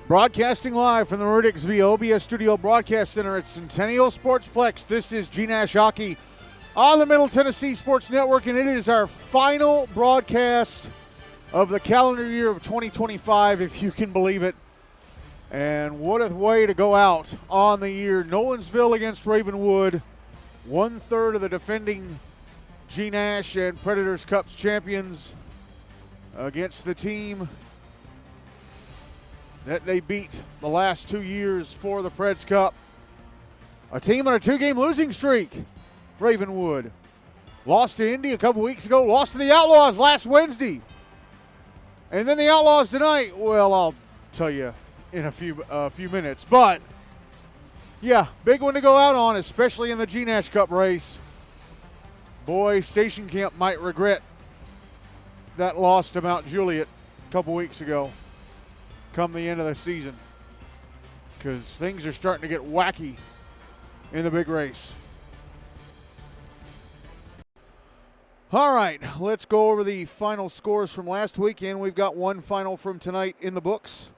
Broadcasting live from the Meridicsville OBS Studio Broadcast Center at Centennial Sportsplex. This is GNASH Hockey on the Middle Tennessee Sports Network, and it is our final broadcast of the calendar year of 2025, if you can believe it. And what a way to go out on the year. Nolensville against Ravenwood, 1/3 of the defending GNASH and Predators Cups champions against the team that they beat the last 2 years for the Preds Cup. A team on a 2-game losing streak, Ravenwood. Lost to Indy a couple weeks ago, lost to the Outlaws last Wednesday. And then the Outlaws tonight, well, I'll tell you in a few minutes. But, yeah, big one to go out on, especially in the GNASH Cup race. Boy, Station Camp might regret that loss to Mount Juliet a couple weeks ago come the end of the season, because things are starting to get wacky in the big race. All right, let's go over the final scores from last weekend. We've got one final from tonight in the books.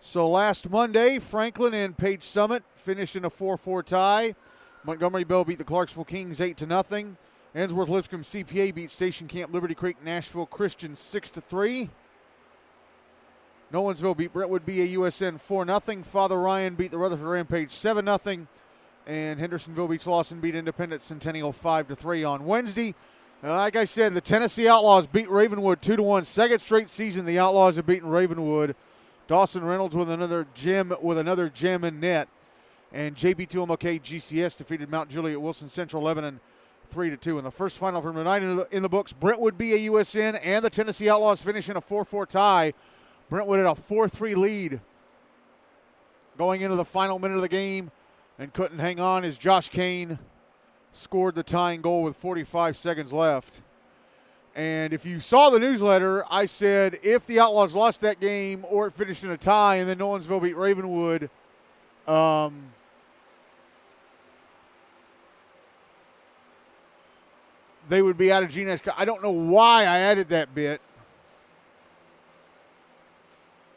So last Monday, Franklin and Page Summit finished in a 4-4 tie. Montgomery Bell beat the Clarksville Kings 8-0. Ensworth Lipscomb CPA beat Station Camp Liberty Creek Nashville Christian 6-3. Nolensville beat Brentwood BAUSN 4-0. Father Ryan beat the Rutherford Rampage 7-0. And Hendersonville beat Lawson beat Independent Centennial 5-3 on Wednesday. Like I said, the Tennessee Outlaws beat Ravenwood 2-1. Second straight season the Outlaws have beaten Ravenwood. Dawson Reynolds with another gem in net. And JB2MLK GCS defeated Mount Juliet Wilson Central Lebanon 3-2. In the first final from tonight in the books, Brentwood BAUSN and the Tennessee Outlaws finish in a 4-4 tie. Brentwood had a 4-3 lead going into the final minute of the game and couldn't hang on as Josh Kane scored the tying goal with 45 seconds left. And if you saw the newsletter, I said if the Outlaws lost that game or it finished in a tie and then Nolensville beat Ravenwood, they would be out of GNASH. I don't know why I added that bit.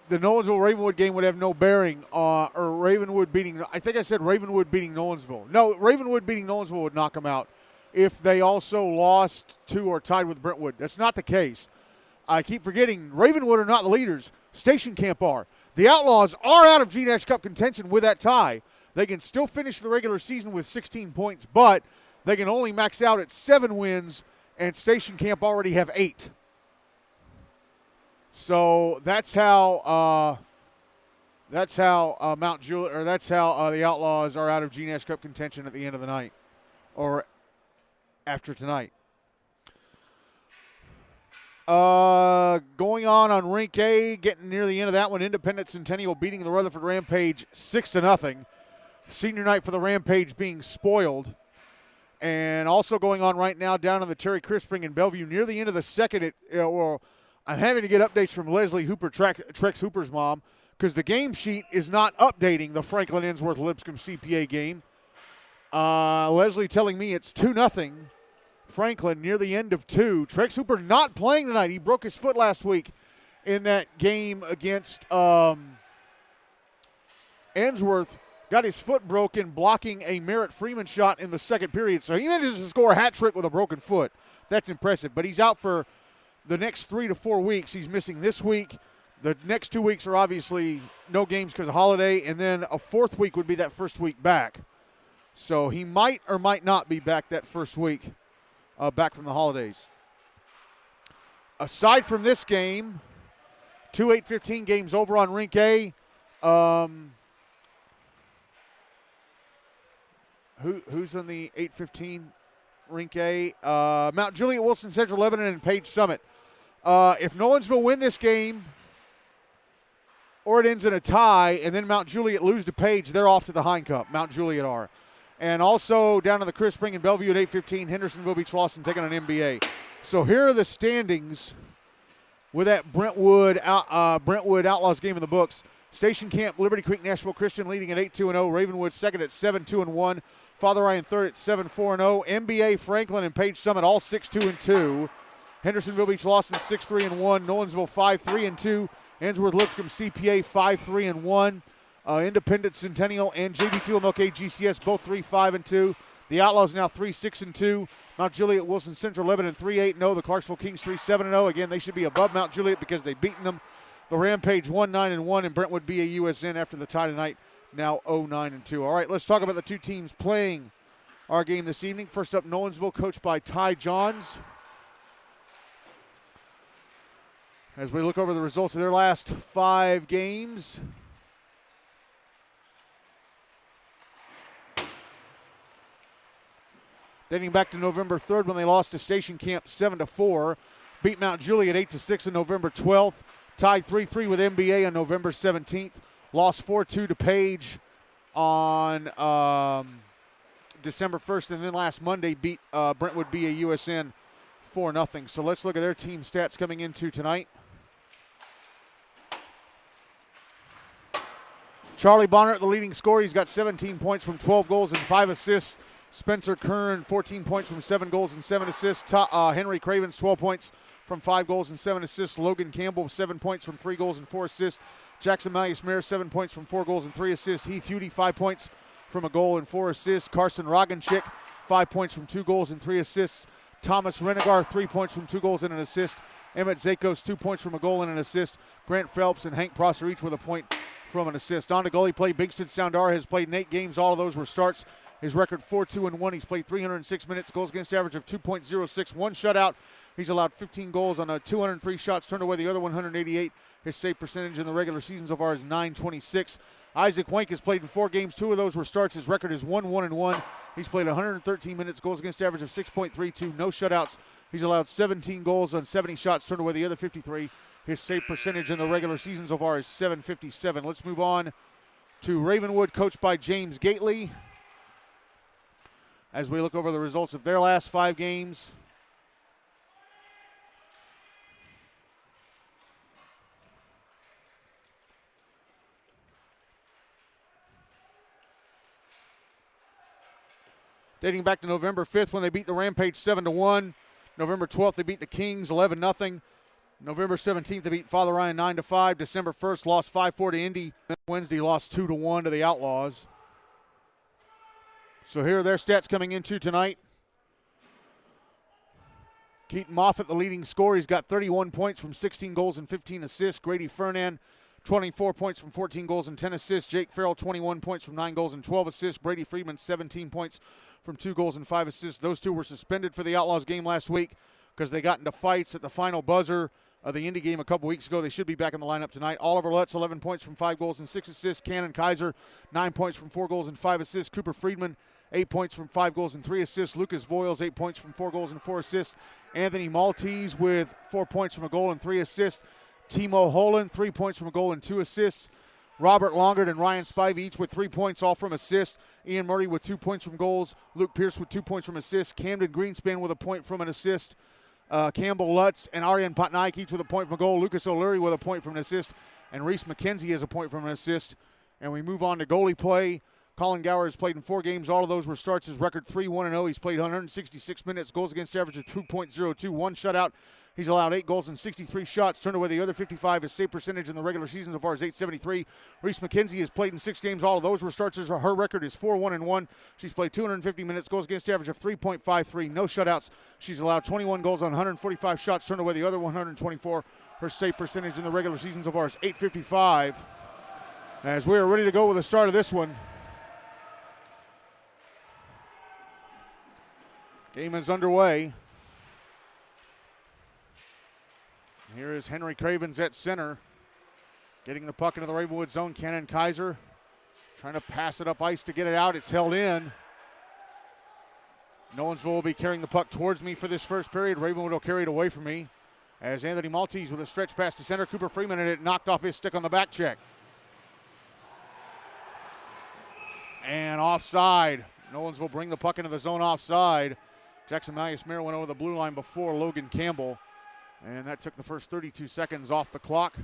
The Nolensville-Ravenwood game would have no bearing or Ravenwood beating, I think I said Ravenwood beating Nolensville. No, Ravenwood beating Nolensville would knock them out if they also lost to or tied with Brentwood. That's not the case. I keep forgetting Ravenwood are not the leaders. Station Camp are. The Outlaws are out of GNASH Cup contention with that tie. They can still finish the regular season with 16 points, but they can only max out at 7 wins, and Station Camp already have 8. So that's how Mount Juliet, or that's how the Outlaws are out of GNASH Cup contention at the end of the night, or after tonight. Going on Rink A, getting near the end of that one, Independent Centennial beating the Rutherford Rampage 6-0. Senior night for the Rampage being spoiled. And also going on right now down in the Terry Crispring in Bellevue near the end of the second. I'm having to get updates from Leslie Hooper, Trex Hooper's mom, because the game sheet is not updating the Franklin Ensworth Lipscomb CPA game. Leslie telling me it's 2-0 Franklin near the end of 2. Trex Hooper not playing tonight. He broke his foot last week in that game against Ensworth. Got his foot broken blocking a Merritt Freeman shot in the second period. So he manages to score a hat trick with a broken foot. That's impressive. But he's out for the next 3 to 4 weeks. He's missing this week. The next 2 weeks are obviously no games because of holiday. And then a fourth week would be that first week back. So he might or might not be back that first week back from the holidays. Aside from this game, 2 8-15 games over on Rink A. Who's on the 8-15 Rink A? Mount Juliet, Wilson Central Lebanon, and Page Summit. If Nolensville win this game, or it ends in a tie, and then Mount Juliet lose to Page, they're off to the Hein Cup. Mount Juliet are. And also down in the Chris Spring and Bellevue at 8-15, Hendersonville beats Lawson taking on NBA. So here are the standings with that Brentwood Outlaws game in the books. Station Camp, Liberty Creek, Nashville Christian leading at 8-2-0. Ravenwood second at 7-2-1. Father Ryan third at 7-4-0. NBA, Franklin, and Page Summit all 6-2-2. Hendersonville Beach Lawson 6-3-1. Nolensville 5-3-2. Ainsworth Lipscomb CPA 5-3-1. Independent Centennial and JV2 MLK GCS both 3-5-2. The Outlaws now 3-6-2. Mount Juliet Wilson Central Lebanon 3-8-0. The Clarksville Kings 3-7-0. Again, they should be above Mount Juliet because they've beaten them. The Rampage 1-9-1 and Brentwood BAUSN after the tie tonight now 0-9-2. All right, let's talk about the two teams playing our game this evening. First up, Nolensville, coached by Ty Johns. As we look over the results of their last 5 games. Dating back to November 3rd when they lost to Station Camp 7-4. Beat Mount Juliet 8-6 on November 12th. Tied 3-3 with MBA on November 17th. Lost 4-2 to Page on December 1st. And then last Monday beat Brentwood BAUSN 4-0. So let's look at their team stats coming into tonight. Charlie Bonner, the leading scorer. He's got 17 points from 12 goals and 5 assists. Spencer Kern, 14 points from 7 goals and 7 assists. Henry Cravens, 12 points from 5 goals and 7 assists. Logan Campbell, 7 points from 3 goals and 4 assists. Jackson Malleus-Mayer, 7 points from 4 goals and 3 assists. Heath Hudi, 5 points from a goal and 4 assists. Carson Roganchik, 5 points from 2 goals and 3 assists. Thomas Renegar, 3 points from 2 goals and an assist. Emmett Zakos, 2 points from a goal and an assist. Grant Phelps and Hank Prosser each with a point from an assist. On to goalie play, Bingston Soundara has played in 8 games. All of those were starts. His record 4-2-1. He's played 306 minutes. Goals against average of 2.06. 1 shutout. He's allowed 15 goals on 203 shots. Turned away the other 188. His save percentage in the regular season so far is .926. Isaac Wank has played in 4 games. 2 of those were starts. His record is 1-1-1. He's played 113 minutes. Goals against average of 6.32. No shutouts. He's allowed 17 goals on 70 shots. Turned away the other 53. His save percentage in the regular season so far is .757. Let's move on to Ravenwood, coached by James Gately. As we look over the results of their last 5 games. Dating back to November 5th when they beat the Rampage 7-1. November 12th they beat the Kings 11-0. November 17th they beat Father Ryan 9-5. December 1st lost 5-4 to Indy. Wednesday lost 2-1 to the Outlaws. So here are their stats coming into tonight. Keaton Moffitt, the leading scorer. He's got 31 points from 16 goals and 15 assists. Grady Fernand, 24 points from 14 goals and 10 assists. Jake Farrell, 21 points from 9 goals and 12 assists. Brady Friedman, 17 points from 2 goals and 5 assists. Those two were suspended for the Outlaws game last week because they got into fights at the final buzzer of the Indy game a couple weeks ago. They should be back in the lineup tonight. Oliver Lutz, 11 points from 5 goals and 6 assists. Cannon Kaiser, 9 points from 4 goals and 5 assists. Cooper Friedman, 8 points from 5 goals and 3 assists. Lucas Voiles, 8 points from 4 goals and 4 assists. Anthony Maltese with 4 points from a goal and 3 assists. Timo Holland, 3 points from a goal and 2 assists. Robert Longard and Ryan Spivey each with 3 points, all from assists. Ian Murray with 2 points from goals. Luke Pierce with 2 points from assists. Camden Greenspan with a point from an assist. Campbell Lutz and Aryan Patnaik each with a point from a goal. Lucas O'Leary with a point from an assist. And Reese McKenzie has a point from an assist. And we move on to goalie play. Colin Gower has played in 4 games. All of those were starts. His record 3-1-0. He's played 166 minutes. Goals against average of 2.02. 1 shutout. He's allowed 8 goals and 63 shots. Turned away the other 55. His save percentage in the regular season so far is .873. Reese McKenzie has played in 6 games. All of those were starts. Her record is 4-1-1. She's played 250 minutes. Goals against average of 3.53. No shutouts. She's allowed 21 goals on 145 shots. Turned away the other 124. Her save percentage in the regular season so far is .855. As we are ready to go with the start of this one. Game is underway. Here is Henry Cravens at center. Getting the puck into the Ravenwood zone. Cannon Kaiser trying to pass it up ice to get it out. It's held in. Nolensville will be carrying the puck towards me for this first period. Ravenwood will carry it away from me. As Anthony Maltese with a stretch pass to center. Cooper Freeman, and it knocked off his stick on the back check. And offside. Nolensville bring the puck into the zone offside. Jackson Malleus-Mayer went over the blue line before Logan Campbell. And that took the first 32 seconds off the clock.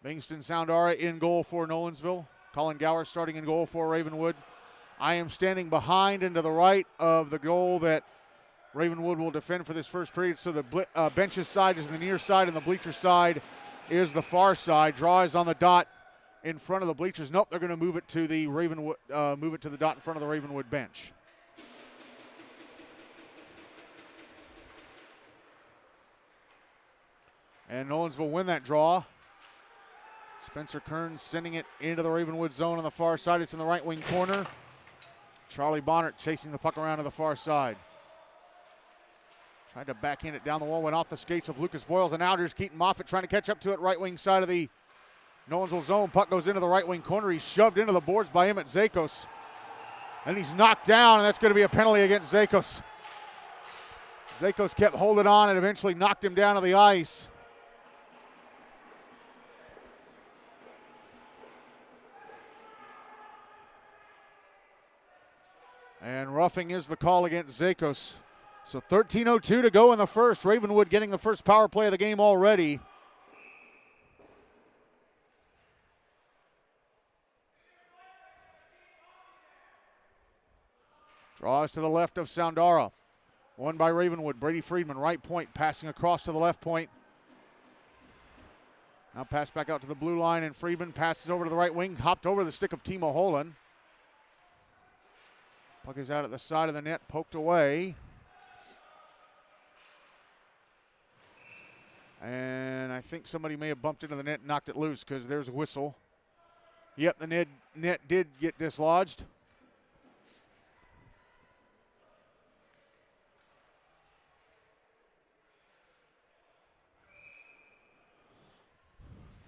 Bingston Soundara in goal for Nolensville. Colin Gower starting in goal for Ravenwood. I am standing behind and to the right of the goal that Ravenwood will defend for this first period, so the benches side is the near side and the bleacher side is the far side. Draw is on the dot in front of the bleachers. Nope, they're going to move it to the Ravenwood, move it to the dot in front of the Ravenwood bench. And Nolensville win that draw. Spencer Kearns sending it into the Ravenwood zone on the far side. It's in the right wing corner. Charlie Bonnert chasing the puck around to the far side. Tried to backhand it down the wall, went off the skates of Lucas Voiles and out. Here's Keaton Moffitt trying to catch up to it, right wing side of the Nolensville zone. Puck goes into the right wing corner. He's shoved into the boards by Emmett Zakos. And he's knocked down, and that's going to be a penalty against Zakos. Zakos kept holding on and eventually knocked him down to the ice. And roughing is the call against Zakos. So 13:02 to go in the first. Ravenwood getting the first power play of the game already. Draws to the left of Soundara. Won by Ravenwood. Brady Friedman, right point, passing across to the left point. Now pass back out to the blue line, and Friedman passes over to the right wing, hopped over the stick of Timo Holland. Puck is out at the side of the net, poked away. And I think somebody may have bumped into the net and knocked it loose because there's a whistle. Yep, the net did get dislodged.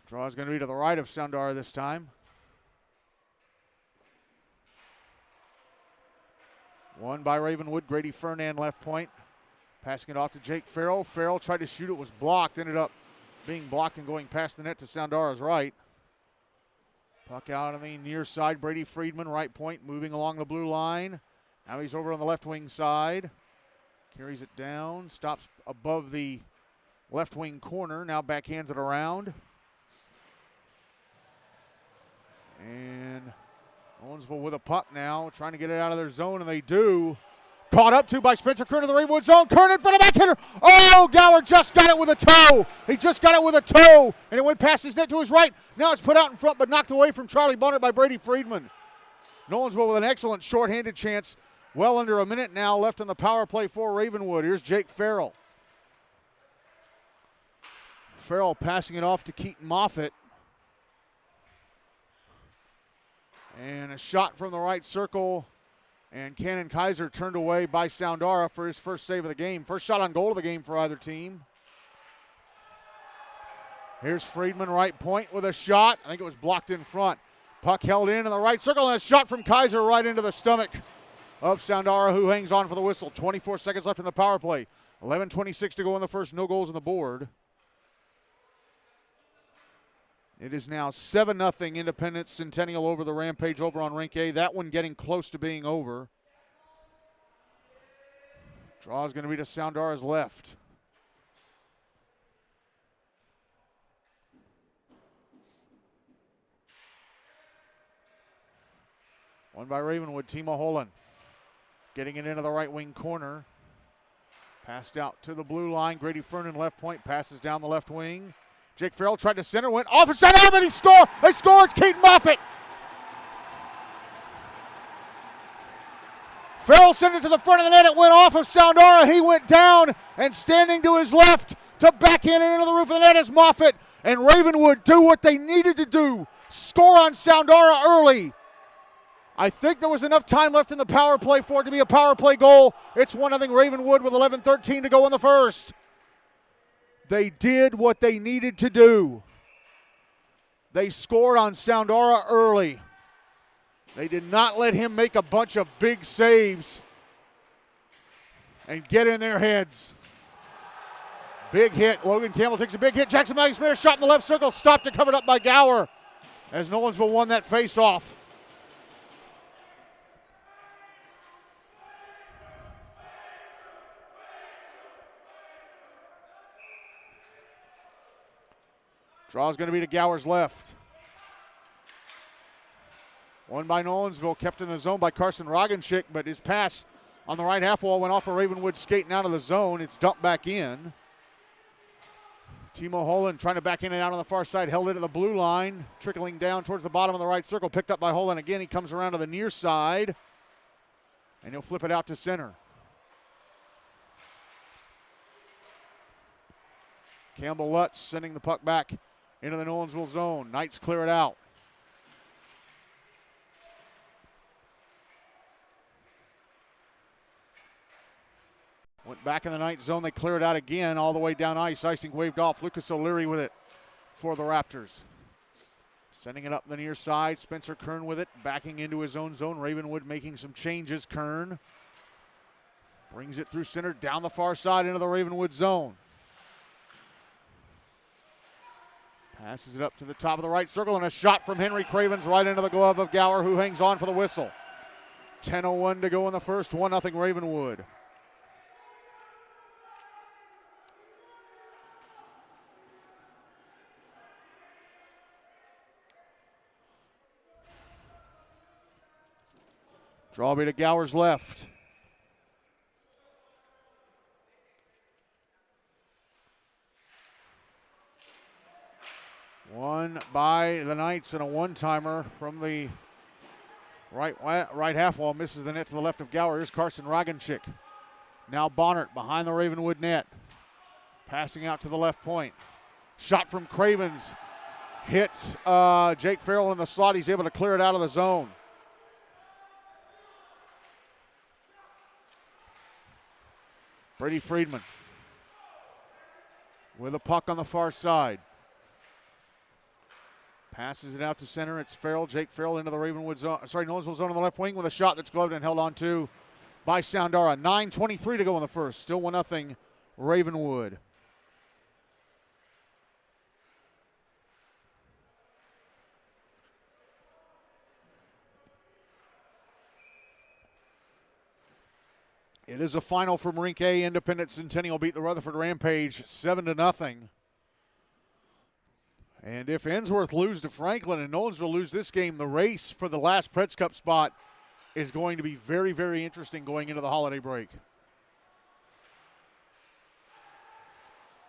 Draw is going to be to the right of Soundara this time. Won by Ravenwood. Grady Fernand left point. Passing it off to Jake Farrell. Farrell tried to shoot it, was blocked. Ended up being blocked and going past the net to Soundara's right. Puck out on the near side. Brady Friedman, right point, moving along the blue line. Now he's over on the left wing side. Carries it down. Stops above the left wing corner. Now backhands it around. And Nolensville with a puck now, trying to get it out of their zone, and they do. Caught up to by Spencer Kern of the Ravenwood zone. Kern in front of backhander. Oh, Gower just got it with a toe. He just got it with a toe, and it went past his net to his right. Now it's put out in front, but knocked away from Charlie Bonner by Brady Friedman. Nolensville with an excellent shorthanded chance. Well under a minute now left on the power play for Ravenwood. Here's Jake Farrell. Farrell passing it off to Keaton Moffitt. And a shot from the right circle. And Cannon Kaiser turned away by Soundara for his first save of the game. First shot on goal of the game for either team. Here's Friedman, right point with a shot. I think it was blocked in front. Puck held in the right circle, and a shot from Kaiser right into the stomach of Soundara, who hangs on for the whistle. 24 seconds left in the power play. 11:26 to go in the first. No goals on the board. It is now 7-0 Independence Centennial over the Rampage over on Rink A. That one getting close to being over. Draw is going to be to Soundara's left. Won by Ravenwood, Timo Holland. Getting it into the right wing corner. Passed out to the blue line. Grady Fernan left point. Passes down the left wing. Jake Farrell tried to center, went off and side out, and he scored. They scored. It's Keaton Moffitt. Farrell sent it to the front of the net. It went off of Soundara. He went down, and standing to his left to backhand it into the roof of the net is Moffitt. And Ravenwood do what they needed to do. Score on Soundara early. I think there was enough time left in the power play for it to be a power play goal. It's 1-0 Ravenwood with 11:13 to go in the first. They did what they needed to do. They scored on Soundara early. They did not let him make a bunch of big saves and get in their heads. Big hit. Logan Campbell takes a big hit. Jackson Maggie-Smith shot in the left circle. Stopped and covered up by Gower as Nolensville won that face-off. Draw is going to be to Gower's left. Won by Nolensville, kept in the zone by Carson Roganchik, but his pass on the right half wall, went off of Ravenwood skating out of the zone. It's dumped back in. Timo Holland trying to back in and out on the far side, held it at the blue line, trickling down towards the bottom of the right circle, picked up by Holland again. He comes around to the near side, and he'll flip it out to center. Campbell Lutz sending the puck back into the Nolensville zone. Knights clear it out. Went back in the Knights zone. They clear it out again all the way down ice. Icing waved off. Lucas O'Leary with it for the Raptors. Sending it up the near side. Spencer Kern with it. Backing into his own zone. Ravenwood making some changes. Kern brings it through center down the far side into the Ravenwood zone. Passes it up to the top of the right circle, and a shot from Henry Cravens right into the glove of Gower, who hangs on for the whistle. 10:01 to go in the first, 1-0 Ravenwood. Drawby to Gower's left. One by the Knights and a one-timer from the right half wall. Misses the net to the left of Gower. Here's Carson Ragenchik. Now Bonnert behind the Ravenwood net. Passing out to the left point. Shot from Cravens. Hits Jake Farrell in the slot. He's able to clear it out of the zone. Brady Friedman with a puck on the far side. Passes it out to center. It's Farrell, Jake Farrell into the Ravenwood zone. Nolensville zone on the left wing with a shot that's gloved and held on to by Soundara. 9:23 to go in the first. Still 1-0 Ravenwood. It is a final from Rink A. Independent Centennial beat the Rutherford Rampage 7-0. And if Ensworth lose to Franklin and Nolensville lose this game, the race for the last Preds Cup spot is going to be very, very interesting going into the holiday break.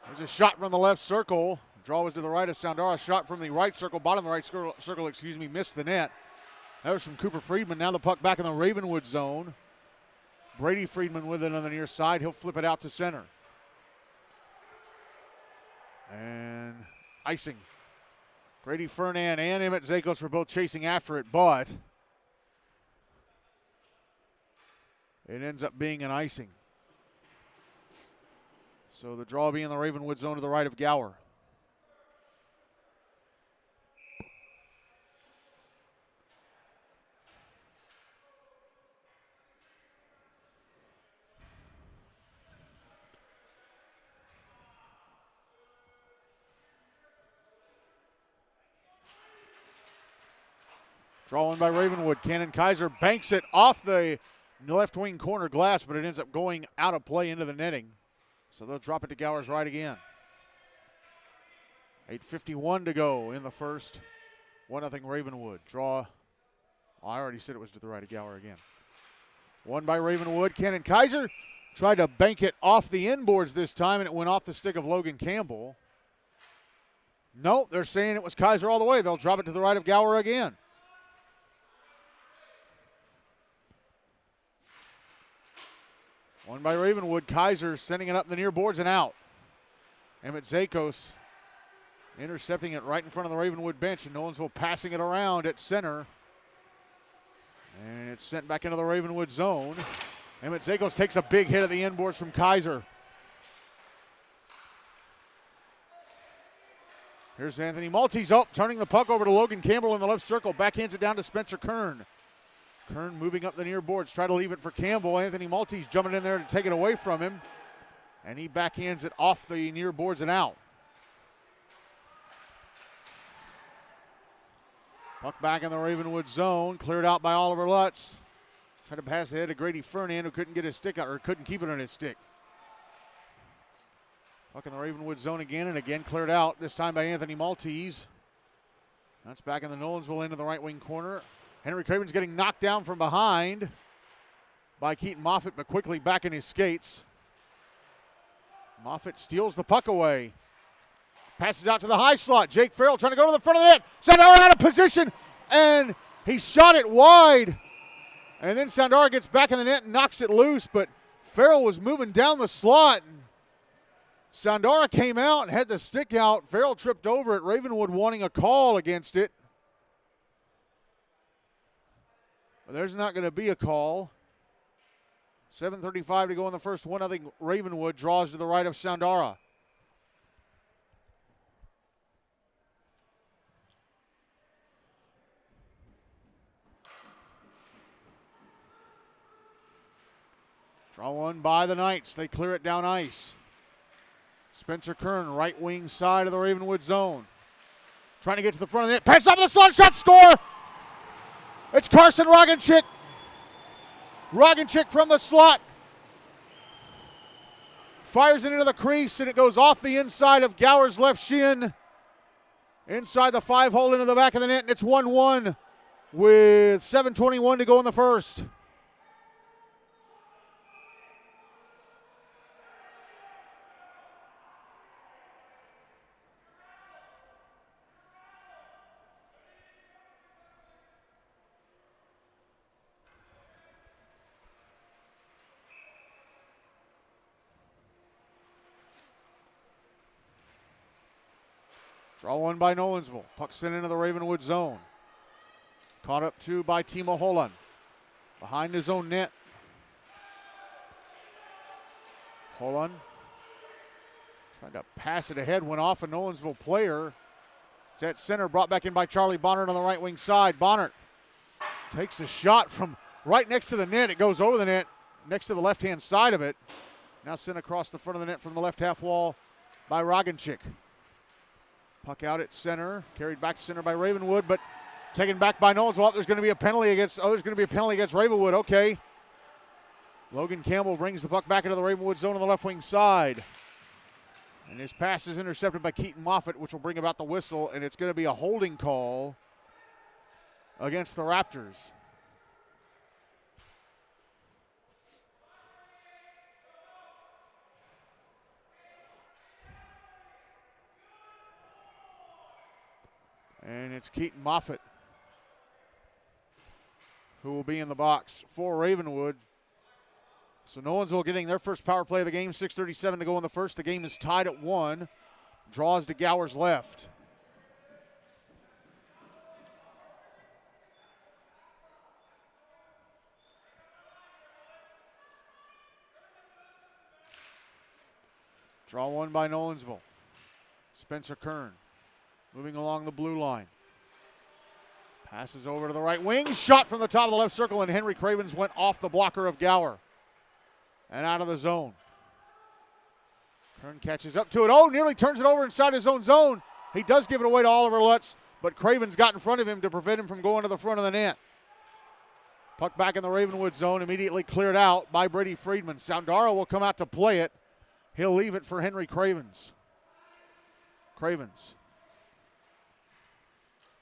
There's a shot from the left circle. Draw was to the right of Soundara. Shot from the right circle, bottom of the right circle, missed the net. That was from Cooper Friedman. Now the puck back in the Ravenwood zone. Brady Friedman with it on the near side. He'll flip it out to center. And icing. Grady Fernand and Emmett Zakos were both chasing after it, but it ends up being an icing. So the draw being the Ravenwood zone to the right of Gower. Drawing by Ravenwood. Cannon Kaiser banks it off the left wing corner glass, but it ends up going out of play into the netting. So they'll drop it to Gower's right again. 8:51 to go in the first. 1-0 Ravenwood. Draw. Oh, I already said it was to the right of Gower again. One by Ravenwood. Cannon Kaiser tried to bank it off the inboards this time, and it went off the stick of Logan Campbell. Nope, they're saying it was Kaiser all the way. They'll drop it to the right of Gower again. One by Ravenwood. Kaiser sending it up the near boards and out. Emmett Zakos intercepting it right in front of the Ravenwood bench, and Nolensville passing it around at center. And it's sent back into the Ravenwood zone. Emmett Zakos takes a big hit at the inboards from Kaiser. Here's Anthony Maltese. Turning the puck over to Logan Campbell in the left circle. Backhands it down to Spencer Kern. Kern moving up the near boards, try to leave it for Campbell. Anthony Maltese jumping in there to take it away from him. And he backhands it off the near boards and out. Puck back in the Ravenwood zone, cleared out by Oliver Lutz. Tried to pass ahead to Grady Fernand, who couldn't get his stick out, or couldn't keep it on his stick. Puck in the Ravenwood zone again, and again cleared out, this time by Anthony Maltese. That's back in the Nolensville end of the right wing corner. Henry Craven's getting knocked down from behind. by Keaton Moffitt, but quickly back in his skates. Moffitt steals the puck away. Passes out to the high slot. Jake Farrell trying to go to the front of the net. Sandara out of position, and he shot it wide. And then Sandara gets back in the net and knocks it loose, but Farrell was moving down the slot. Sandara came out and had the stick out. Farrell tripped over it. Ravenwood wanting a call against it. But there's not going to be a call. 7:35 to go in the first. 1-0 Ravenwood draws to the right of Sandara. Draw one by the Knights. They clear it down ice. Spencer Kern, right wing side of the Ravenwood zone. Trying to get to the front of the net. Pass off the slot, shot, score! It's Carson Roganchik. Roganchik from the slot. Fires it into the crease, and it goes off the inside of Gower's left shin. Inside the 5-hole into the back of the net, and it's 1-1 with 7:21 to go in the first. Draw one by Nolensville. Puck sent into the Ravenwood zone. Caught up to by Timo Holland. Behind his own net. Holland trying to pass it ahead. Went off a Nolensville player. It's at center. Brought back in by Charlie Bonnert on the right wing side. Bonnert takes a shot from right next to the net. It goes over the net next to the left-hand side of it. Now sent across the front of the net from the left half wall by Roganchik. Puck out at center, carried back to center by Ravenwood, but taken back by Nolensville. There's going to be a penalty against. There's going to be a penalty against Ravenwood. Okay. Logan Campbell brings the puck back into the Ravenwood zone on the left wing side, and his pass is intercepted by Keaton Moffitt, which will bring about the whistle, and it's going to be a holding call against the Raptors. And it's Keaton Moffitt who will be in the box for Ravenwood. So Nolensville getting their first power play of the game. 6:37 to go in the first. The game is tied at 1. Draws to Gower's left. Draw one by Nolensville. Spencer Kern. Moving along the blue line. Passes over to the right wing. Shot from the top of the left circle, and Henry Cravens went off the blocker of Gower and out of the zone. Kern catches up to it. Oh, nearly turns it over inside his own zone. He does give it away to Oliver Lutz, but Cravens got in front of him to prevent him from going to the front of the net. Puck back in the Ravenwood zone, immediately cleared out by Brady Friedman. Sandara will come out to play it. He'll leave it for Henry Cravens. Cravens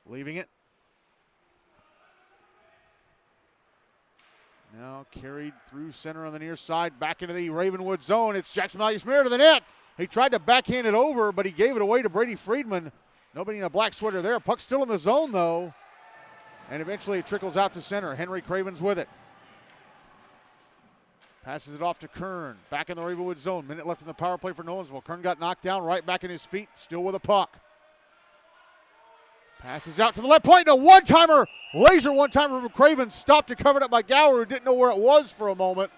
leaving it. Now carried through center on the near side, back into the Ravenwood zone. It's Jackson Malleus-Mirror to the net. He tried to backhand it over, but he gave it away to Brady Friedman. Nobody in a black sweater there. Puck still in the zone, though. And eventually it trickles out to center. Henry Cravens with it. Passes it off to Kern. Back in the Ravenwood zone. Minute left in the power play for Nolensville. Kern got knocked down, right back in his feet, still with a puck. Passes out to the left point. A one-timer, laser one-timer from Cravens. Stopped to cover it up by Gower, who didn't know where it was for a moment.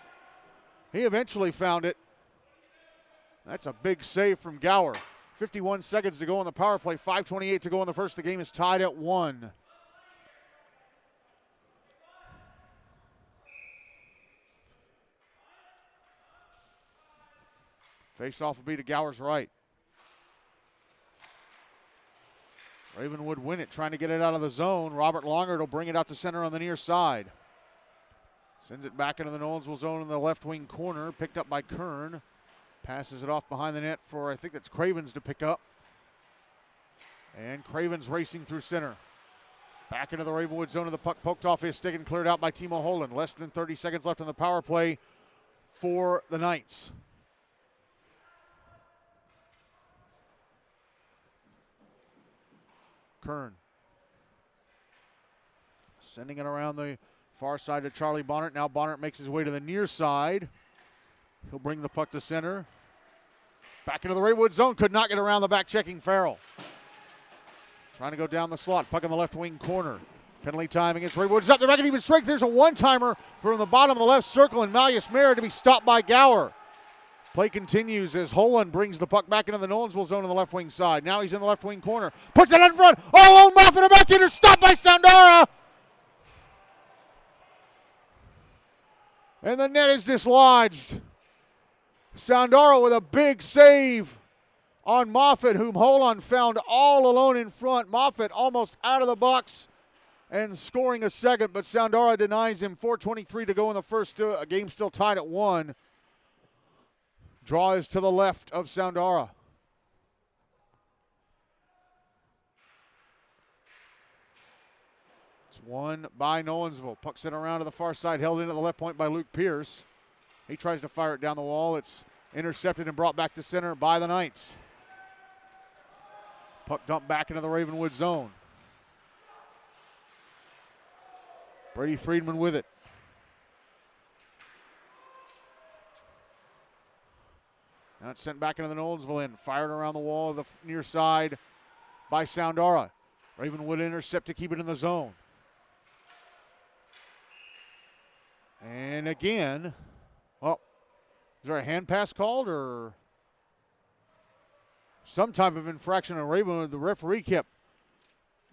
He eventually found it. That's a big save from Gower. 51 seconds to go on the power play. 5:28 to go in the first. The game is tied at 1. Face-off will be to Gower's right. Ravenwood win it, trying to get it out of the zone. Robert Longard will bring it out to center on the near side. Sends it back into the Nolensville zone in the left wing corner. Picked up by Kern. Passes it off behind the net for, I think that's Cravens to pick up. And Cravens racing through center. Back into the Ravenwood zone, and the puck poked off his stick and cleared out by Timo Holland. Less than 30 seconds left on the power play for the Knights. Kern sending it around the far side to Charlie Bonnert. Now Bonnert makes his way to the near side. He'll bring the puck to center. Back into the Ravenwood zone. Could not get around the back checking Farrell. Trying to go down the slot. Puck in the left wing corner. Penalty time against Ravenwood. It's up the back and even strength. There's a one-timer from the bottom of the left circle, and Malleus Mara to be stopped by Gower. Play continues as Holland brings the puck back into the Nolensville zone on the left wing side. Now he's in the left wing corner. Puts it in front. All alone, Moffitt, a backhander stopped by Soundara. And the net is dislodged. Soundara with a big save on Moffitt, whom Holland found all alone in front. Moffitt almost out of the box and scoring a second, but Soundara denies him. 4:23 to go in the first. A game still tied at 1. Draw is to the left of Soundara. It's won by Nolensville. Puck sent around to the far side, held in at the left point by Luke Pierce. He tries to fire it down the wall. It's intercepted and brought back to center by the Knights. Puck dumped back into the Ravenwood zone. Brady Friedman with it. Now it's sent back into the Nolensville end. Fired around the wall of the near side by Soundara. Ravenwood intercept to keep it in the zone. And again, well, is there a hand pass called or some type of infraction on Ravenwood? The referee kept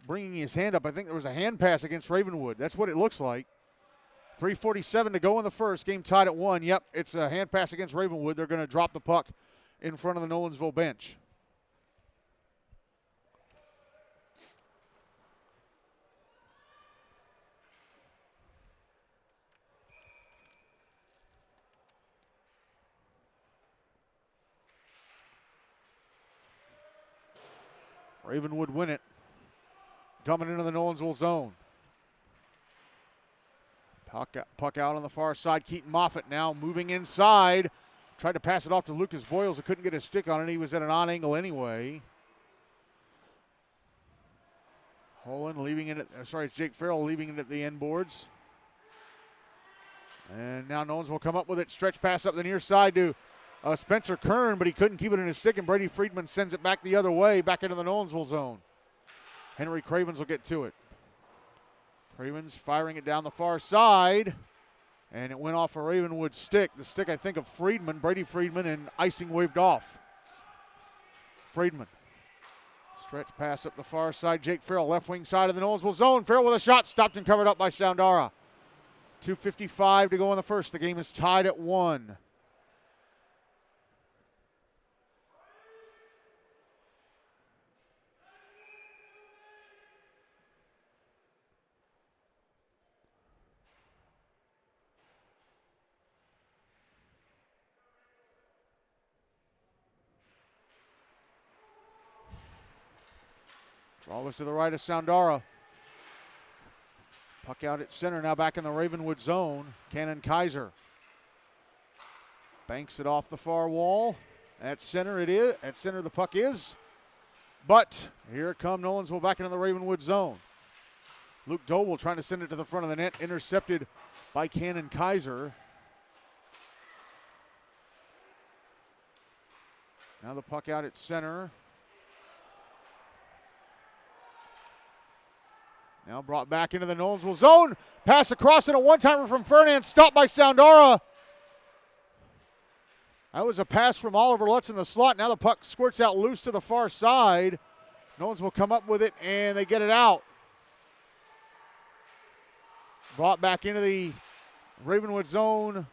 bringing his hand up. I think there was a hand pass against Ravenwood. That's what it looks like. 3:47 to go in the first. Game tied at 1. Yep, it's a hand pass against Ravenwood. They're going to drop the puck in front of the Nolensville bench. Ravenwood win it. Dumping into the Nolensville zone. Puck out on the far side. Keaton Moffitt now moving inside. Tried to pass it off to Lucas Voiles, who couldn't get his stick on it. He was at an odd angle anyway. Holland leaving it it's Jake Farrell leaving it at the end boards. And now Nolensville will come up with it. Stretch pass up the near side to Spencer Kern, but he couldn't keep it in his stick, and Brady Friedman sends it back the other way, back into the Nolensville zone. Henry Cravens will get to it. Cravens firing it down the far side, and it went off a Ravenwood stick. The stick, I think, of Friedman, Brady Friedman, and icing waved off. Friedman. Stretch pass up the far side. Jake Farrell, left wing side of the Nolensville zone. Farrell with a shot, stopped and covered up by Soundara. 2:55 to go in the first. The game is tied at 1. Draw was to the right of Soundara. Puck out at center, now back in the Ravenwood zone. Cannon Kaiser banks it off the far wall. At center it is. At center the puck is. But here come Nolensville back into the Ravenwood zone. Luke Doble trying to send it to the front of the net. Intercepted by Cannon Kaiser. Now the puck out at center. Now brought back into the Nolensville zone. Pass across and a one-timer from Fernand. Stopped by Soundara. That was a pass from Oliver Lutz in the slot. Now the puck squirts out loose to the far side. Nolensville will come up with it, and they get it out. Brought back into the Ravenwood zone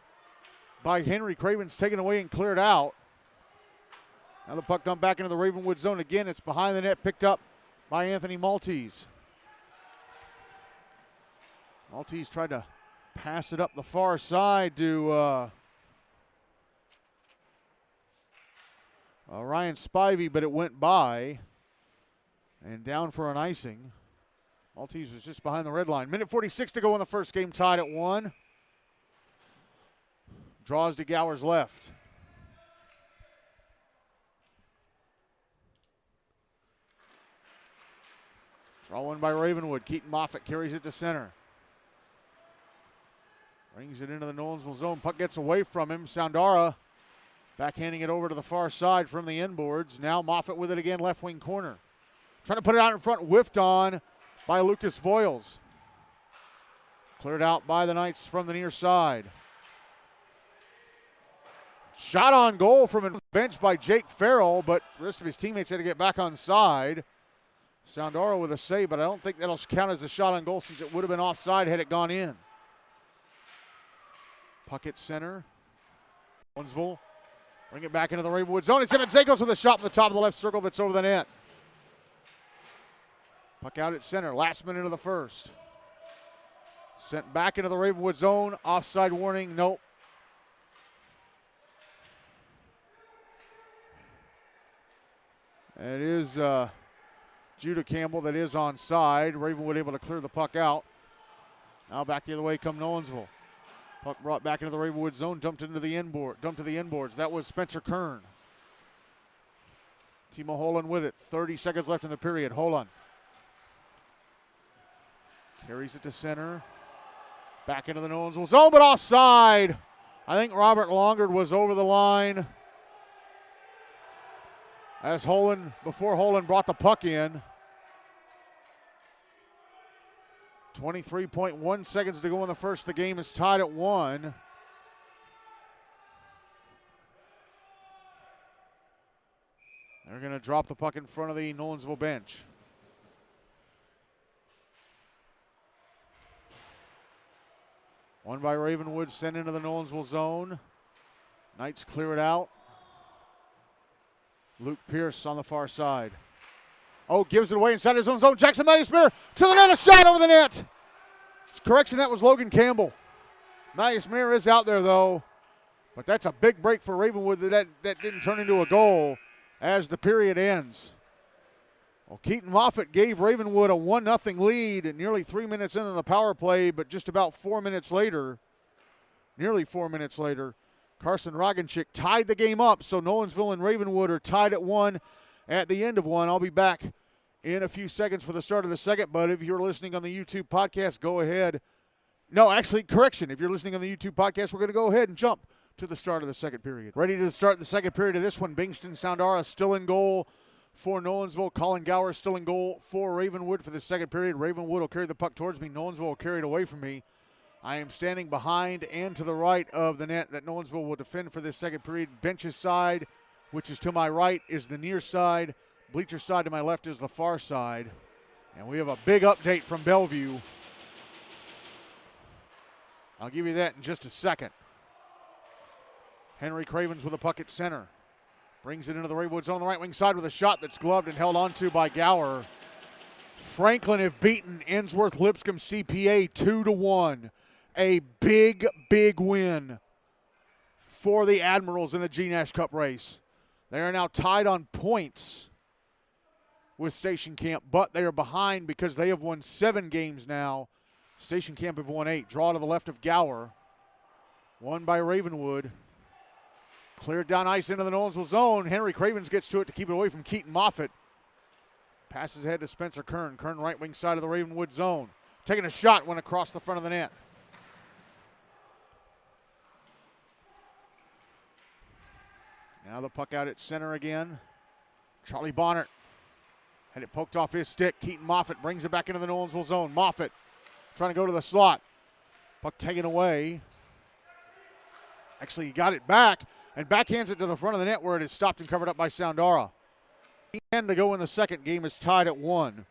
by Henry Cravens, taken away and cleared out. Now the puck dumped back into the Ravenwood zone again. It's behind the net, picked up by Anthony Maltese. Maltese tried to pass it up the far side to Ryan Spivey, but it went by. And down for an icing. Maltese was just behind the red line. Minute 46 to go in the first game, tied at 1. Draws to Gower's left. Draw one by Ravenwood. Keaton Moffitt carries it to center. Brings it into the Nolensville zone. Puck gets away from him. Soundara backhanding it over to the far side from the inboards. Now Moffitt with it again, left wing corner. Trying to put it out in front, whiffed on by Lucas Voiles. Cleared out by the Knights from the near side. Shot on goal from a bench by Jake Farrell, but the rest of his teammates had to get back on side. Soundara with a save, but I don't think that'll count as a shot on goal since it would have been offside had it gone in. Puck at center. Nolensville bring it back into the Ravenwood zone. It's Evan with a shot from the top of the left circle that's over the net. Puck out at center, last minute of the first. Sent back into the Ravenwood zone. Offside warning, nope. It is Judah Campbell that is onside. Ravenwood able to clear the puck out. Now back the other way come Nolensville. Puck brought back into the Ravenwood zone, dumped to the inboards. That was Spencer Kern. Timo Holland with it. 30 seconds left in the period. Holland carries it to center. Back into the Nolensville zone, but offside. I think Robert Longard was over the line. As before Holland brought the puck in. 23.1 seconds to go in the first. The game is tied at 1. They're going to drop the puck in front of the Nolensville bench. One by Ravenwood, sent into the Nolensville zone. Knights clear it out. Luke Pierce on the far side. Oh, gives it away inside his own zone. Jackson Mallius-Meyer to the net, a shot over the net. Correction, that was Logan Campbell. Mallius-Meyer is out there, though. But that's a big break for Ravenwood that didn't turn into a goal as the period ends. Well, Keaton Moffitt gave Ravenwood a 1-0 lead at nearly 3 minutes into the power play, but just about 4 minutes later, nearly 4 minutes later, Carson Roganchik tied the game up, so Nolensville and Ravenwood are tied at 1 at the end of 1. I'll be back in a few seconds for the start of the second, but if you're listening on the YouTube podcast, go ahead. No, actually, correction. If you're listening on the YouTube podcast, we're going to go ahead and jump to the start of the second period. Ready to start the second period of this one. Bingston Soundara still in goal for Nolensville. Colin Gower still in goal for Ravenwood for the second period. Ravenwood will carry the puck towards me. Nolensville will carry it away from me. I am standing behind and to the right of the net that Nolensville will defend for this second period. Bench's side, which is to my right, is the near side. Bleacher side to my left is the far side. And we have a big update from Bellevue. I'll give you that in just a second. Henry Cravens with a puck at center. Brings it into the Ravenwood zone on the right wing side with a shot that's gloved and held onto by Gower. Franklin have beaten Ensworth Lipscomb CPA 2-1. A big, big win for the Admirals in the GNASH Cup race. They are now tied on points with Station Camp, but they are behind because they have won 7 games now. Station Camp have won 8. Draw to the left of Gower. Won by Ravenwood. Cleared down ice into the Nolensville zone. Henry Cravens gets to it to keep it away from Keaton Moffitt. Passes ahead to Spencer Kern. Kern right wing side of the Ravenwood zone. Taking a shot, went across the front of the net. Now the puck out at center again. Charlie Bonnert had it poked off his stick. Keaton Moffitt brings it back into the Nolensville zone. Moffitt trying to go to the slot. Puck taken away. Actually, he got it back and backhands it to the front of the net where it is stopped and covered up by Soundara. 10 to go in the second. Game is tied at 1.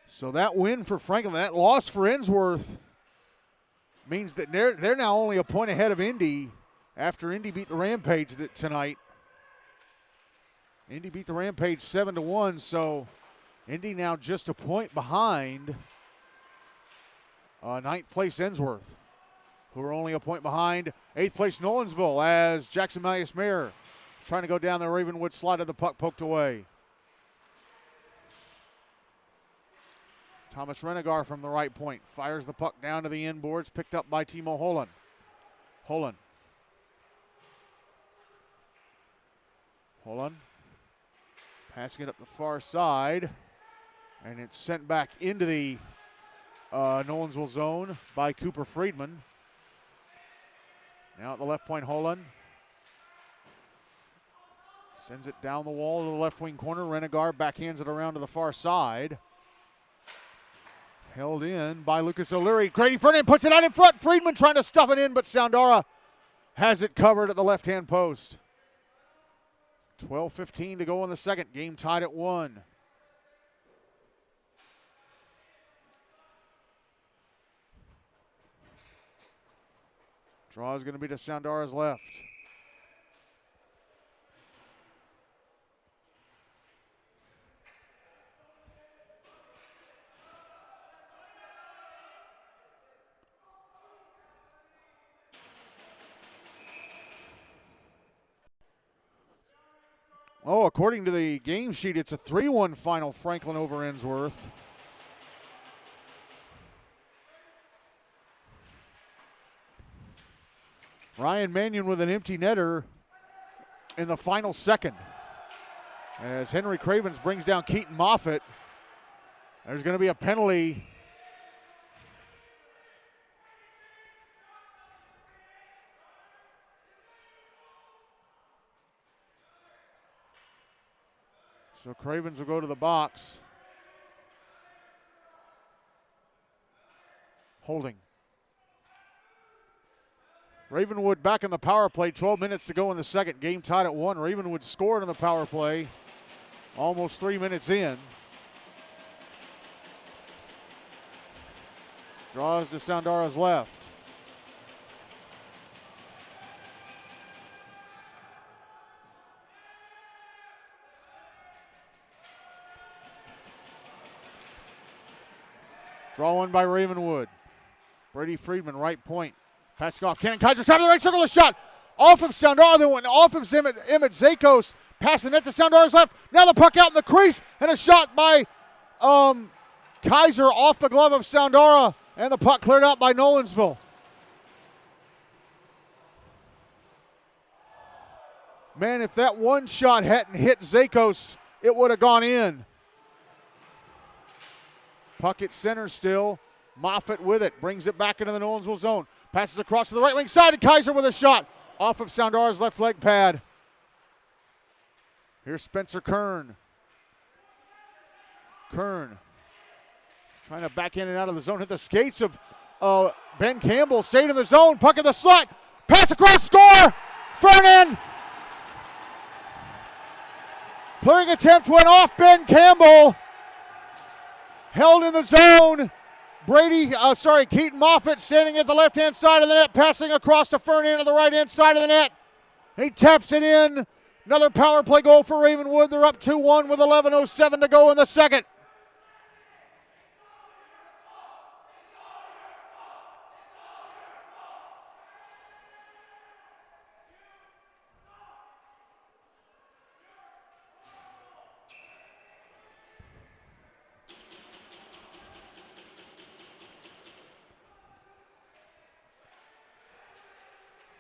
So that win for Franklin, that loss for Ensworth means that they're now only a point ahead of Indy after Indy beat the Rampage tonight. Indy beat the Rampage 7-1, so Indy now just a point behind 9th place Ensworth, who are only a point behind 8th place Nolensville as Jackson Mallius-Meyer trying to go down the Ravenwood slide, the puck poked away. Thomas Renegar from the right point fires the puck down to the inboards, picked up by Timo Holland. Holland passing it up the far side, and it's sent back into the Nolensville zone by Cooper Friedman. Now at the left point, Holland sends it down the wall to the left wing corner. Renegar backhands it around to the far side. Held in by Lucas O'Leary. Grady Ferdinand puts it out in front. Friedman trying to stuff it in, but Soundara has it covered at the left-hand post. 12:15 to go in the second. Game tied at 1. Draw is going to be to Soundara's left. Oh, according to the game sheet, it's a 3-1 final, Franklin over Ensworth. Ryan Mannion with an empty netter in the final second. As Henry Cravens brings down Keaton Moffitt, there's going to be a penalty. So Cravens will go to the box. Holding. Ravenwood back in the power play. 12 minutes to go in the second. Game tied at 1. Ravenwood scored in the power play almost 3 minutes in. Draws to Soundara's left. Draw one by Ravenwood. Brady Friedman, right point. Passing off. Cannon Kaiser, top of the right circle, a shot. Off of Soundara, then went off of Emmett Zakos. Pass the net to Soundara's left. Now the puck out in the crease, and a shot by Kaiser off the glove of Soundara, and the puck cleared out by Nolensville. Man, if that one shot hadn't hit Zakos, it would have gone in. Puck at center still. Moffitt with it. Brings it back into the Nolensville zone. Passes across to the right wing side, and Kaiser with a shot off of Soundara's left leg pad. Here's Spencer Kern. Kern trying to back in and out of the zone. Hit the skates of Ben Campbell. Stayed in the zone. Puck in the slot. Pass across. Score! Fernan! Clearing attempt went off Ben Campbell. Held in the zone. Keaton Moffitt standing at the left-hand side of the net, passing across to Fernan to the right-hand side of the net. He taps it in. Another power play goal for Ravenwood. They're up 2-1 with 11:07 to go in the second.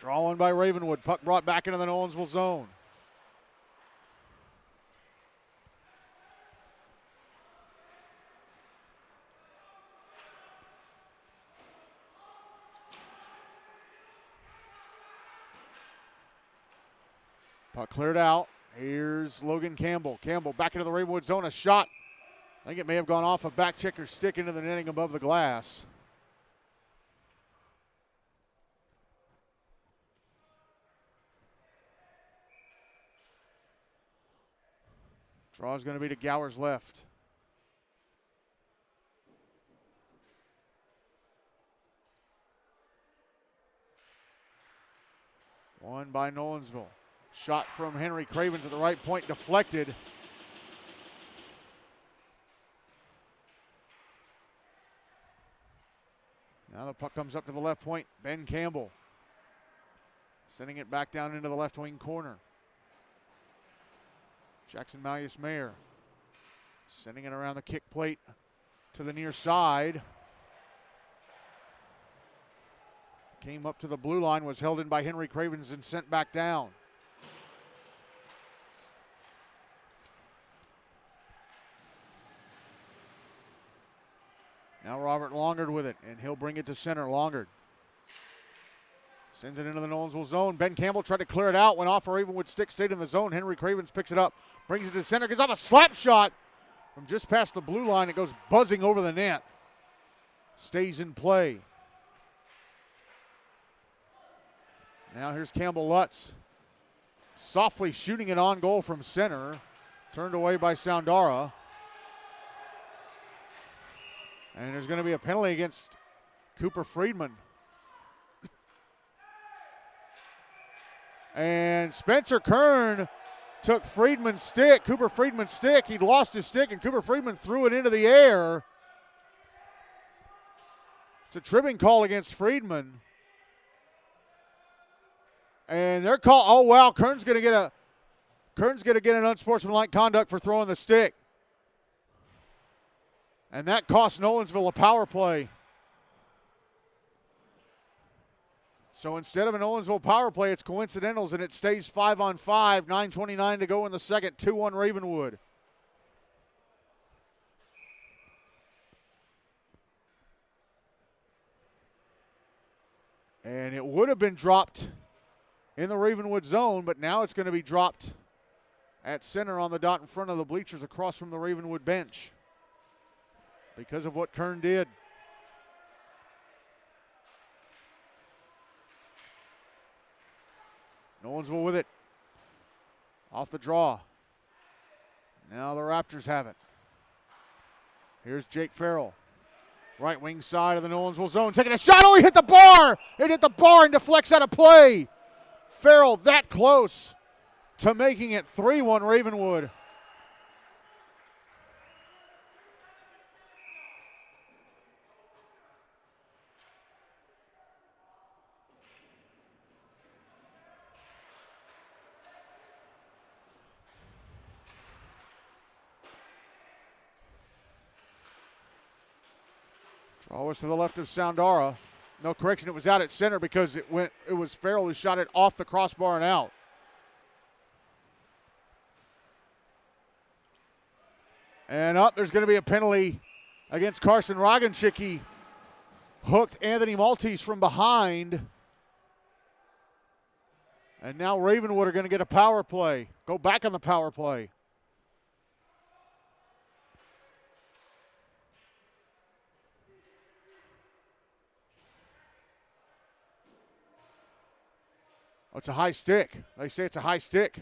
Draw one by Ravenwood. Puck brought back into the Nolensville zone. Puck cleared out. Here's Logan Campbell. Campbell back into the Ravenwood zone. A shot. I think it may have gone off a back checker's stick into the netting above the glass. Draw is going to be to Gower's left. One by Nolensville. Shot from Henry Cravens at the right point, deflected. Now the puck comes up to the left point. Ben Campbell sending it back down into the left wing corner. Jackson Malleus-Mayer sending it around the kick plate to the near side. Came up to the blue line, was held in by Henry Cravens and sent back down. Now Robert Longard with it, and he'll bring it to center. Longard sends it into the Nolensville zone. Ben Campbell tried to clear it out, went off a Ravenwood stick, stayed in the zone. Henry Cravens picks it up, brings it to center, gets off a slap shot from just past the blue line. It goes buzzing over the net. Stays in play. Now here's Campbell Lutz. Softly shooting it on goal from center. Turned away by Soundara. And there's going to be a penalty against Cooper Friedman. And Spencer Kern took Friedman's stick, Cooper Friedman's stick. He'd lost his stick, and Cooper Friedman threw it into the air. It's a tripping call against Friedman. And they're called, oh wow, Kern's gonna get an unsportsmanlike conduct for throwing the stick. And that cost Nolensville a power play. So instead of a Nolensville power play, it's coincidentals, and it stays 5-on-5, 9:29 to go in the second, 2-1 Ravenwood. And it would have been dropped in the Ravenwood zone, but now it's going to be dropped at center on the dot in front of the bleachers across from the Ravenwood bench because of what Kern did. Nolensville with it. Off the draw. Now the Raptors have it. Here's Jake Farrell. Right wing side of the Nolensville zone. Taking a shot. Oh, he hit the bar. It hit the bar and deflects out of play. Farrell that close to making it 3-1 Ravenwood. Draw was to the left of Soundara. No correction, it was out at center because it was Farrell who shot it off the crossbar and out. And up, there's going to be a penalty against Carson Roganchik. He hooked Anthony Maltese from behind. And now Ravenwood are going to get a power play. Go back on the power play. Oh, it's a high stick. They say it's a high stick.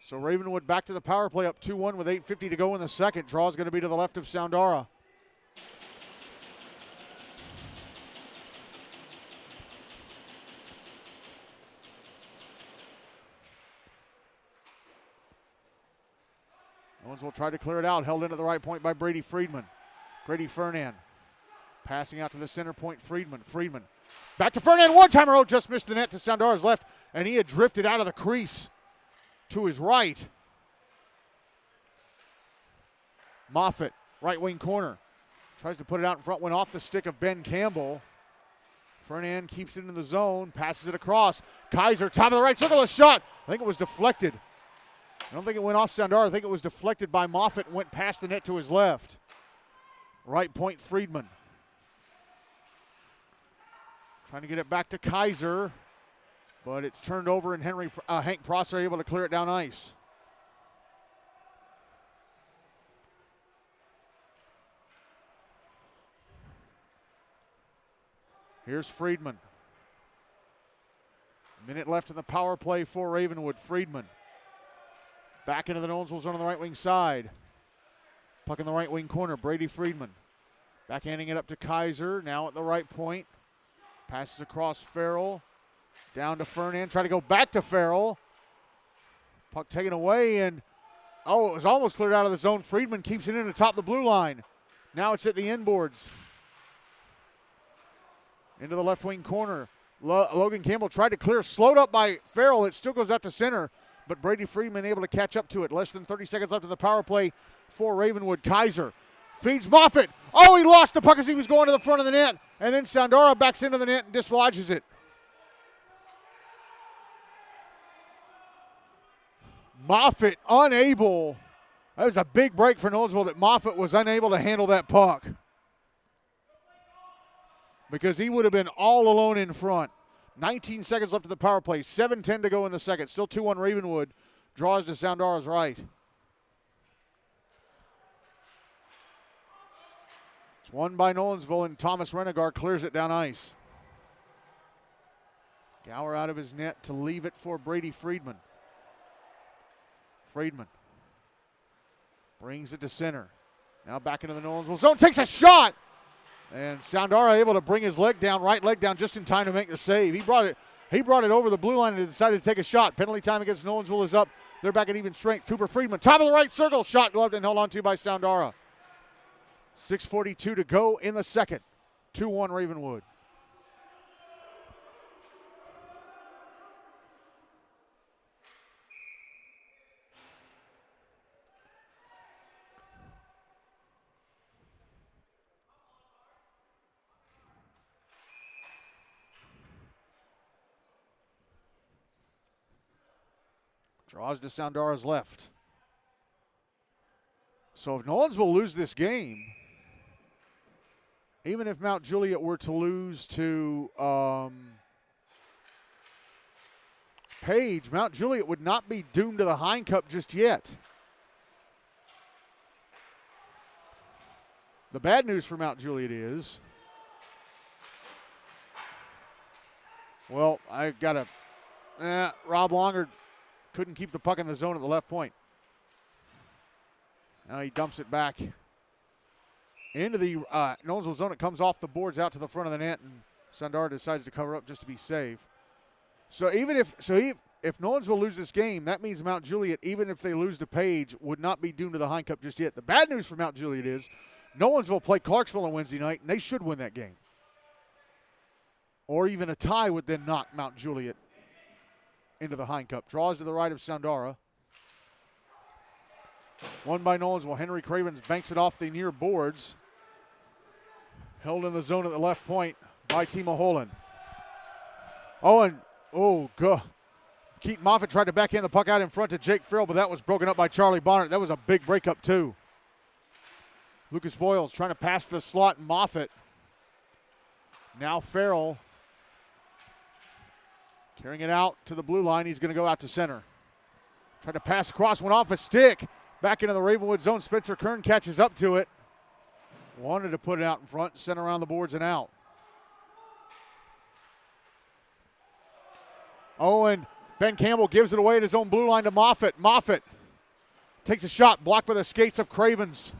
So Ravenwood back to the power play, up 2-1 with 8:50 to go in the second. Draw is going to be to the left of Soundara. Owens will try to clear it out. Held into the right point by Brady Friedman. Grady Fernan passing out to the center point. Friedman. Back to Fernan, one-timer. Oh, just missed the net to Soundara's left, and he had drifted out of the crease to his right. Moffitt, right wing corner. Tries to put it out in front, went off the stick of Ben Campbell. Fernan keeps it in the zone, passes it across. Kaiser, top of the right circle, a shot. I think it was deflected. I don't think it went off Soundara. I think it was deflected by Moffitt and went past the net to his left. Right point, Friedman. Trying to get it back to Kaiser, but it's turned over, and Hank Prosser able to clear it down ice. Here's Friedman. Minute left in the power play for Ravenwood. Friedman back into the Nolensville zone on the right wing side. Puck in the right wing corner. Brady Friedman backhanding it up to Kaiser. Now at the right point. Passes across Farrell. Down to Fernan. Try to go back to Farrell. Puck taken away, and it was almost cleared out of the zone. Friedman keeps it in to top the blue line. Now it's at the inboards. Into the left wing corner. Logan Campbell tried to clear, slowed up by Farrell. It still goes out to center. but Brady Friedman able to catch up to it. Less than 30 seconds left of the power play for Ravenwood. Kaiser feeds Moffitt. Oh, he lost the puck as he was going to the front of the net. And then Sandara backs into the net and dislodges it. Moffitt unable. That was a big break for Nolensville that Moffitt was unable to handle that puck, because he would have been all alone in front. 19 seconds left of the power play. 7:10 to go in the second. Still 2-1 Ravenwood. Draws to Sandara's right. It's won by Nolensville, and Thomas Renegar clears it down ice. Gower out of his net to leave it for Brady Friedman. Friedman brings it to center. Now back into the Nolensville zone. Takes a shot. And Sandara able to bring his leg down, right leg down, just in time to make the save. He brought it over the blue line and decided to take a shot. Penalty time against Nolensville is up. They're back at even strength. Cooper Friedman, top of the right circle. Shot gloved and held on to by Sandara. 6:42 to go in the second. 2-1 Ravenwood. Draws to Sandara's left. So if Nolensville lose this game, even if Mount Juliet were to lose to Page, Mount Juliet would not be doomed to the Hein Cup just yet. The bad news for Mount Juliet is, well, I got to, Rob Longer couldn't keep the puck in the zone at the left point. Now he dumps it back into the Nolensville zone. It comes off the boards out to the front of the net, and Sandara decides to cover up just to be safe. So if Nolensville loses this game, that means Mount Juliet, even if they lose to Page, would not be doomed to the Hein Cup just yet. The bad news for Mount Juliet is Nolensville play Clarksville on Wednesday night, and they should win that game. Or even a tie would then knock Mount Juliet into the Hein Cup. Draws to the right of Sandara. Won by Nolensville. Henry Cravens banks it off the near boards. Held in the zone at the left point by Timo Holland. Keith Moffitt tried to backhand the puck out in front to Jake Farrell, but that was broken up by Charlie Bonner. That was a big breakup too. Lucas Voiles trying to pass the slot. Moffitt. Now Farrell carrying it out to the blue line. He's going to go out to center. Tried to pass across, went off a stick. Back into the Ravenwood zone. Spencer Kern catches up to it. Wanted to put it out in front, sent around the boards and out. And Ben Campbell gives it away at his own blue line to Moffitt. Moffitt takes a shot, blocked by the skates of Cravens.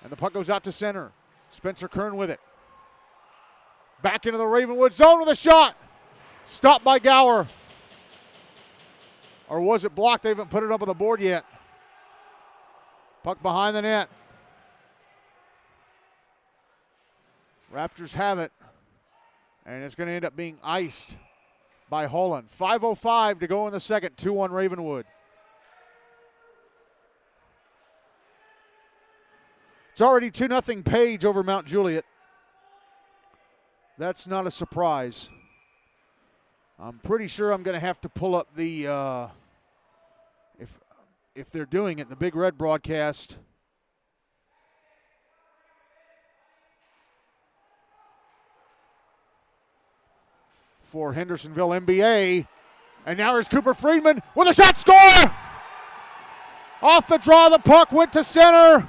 And the puck goes out to center. Spencer Kern with it. Back into the Ravenwood zone with a shot. Stopped by Gower. Or was it blocked? They haven't put it up on the board yet. Puck behind the net. Raptors have it. And it's going to end up being iced by Holland. 5:05 to go in the second. 2-1 Ravenwood. It's already 2-0 Page over Mount Juliet. That's not a surprise. I'm pretty sure I'm going to have to pull up the, if they're doing it, the Big Red broadcast. For Hendersonville NBA. And now here's Cooper Friedman with a shot, score! Off the draw, the puck went to center.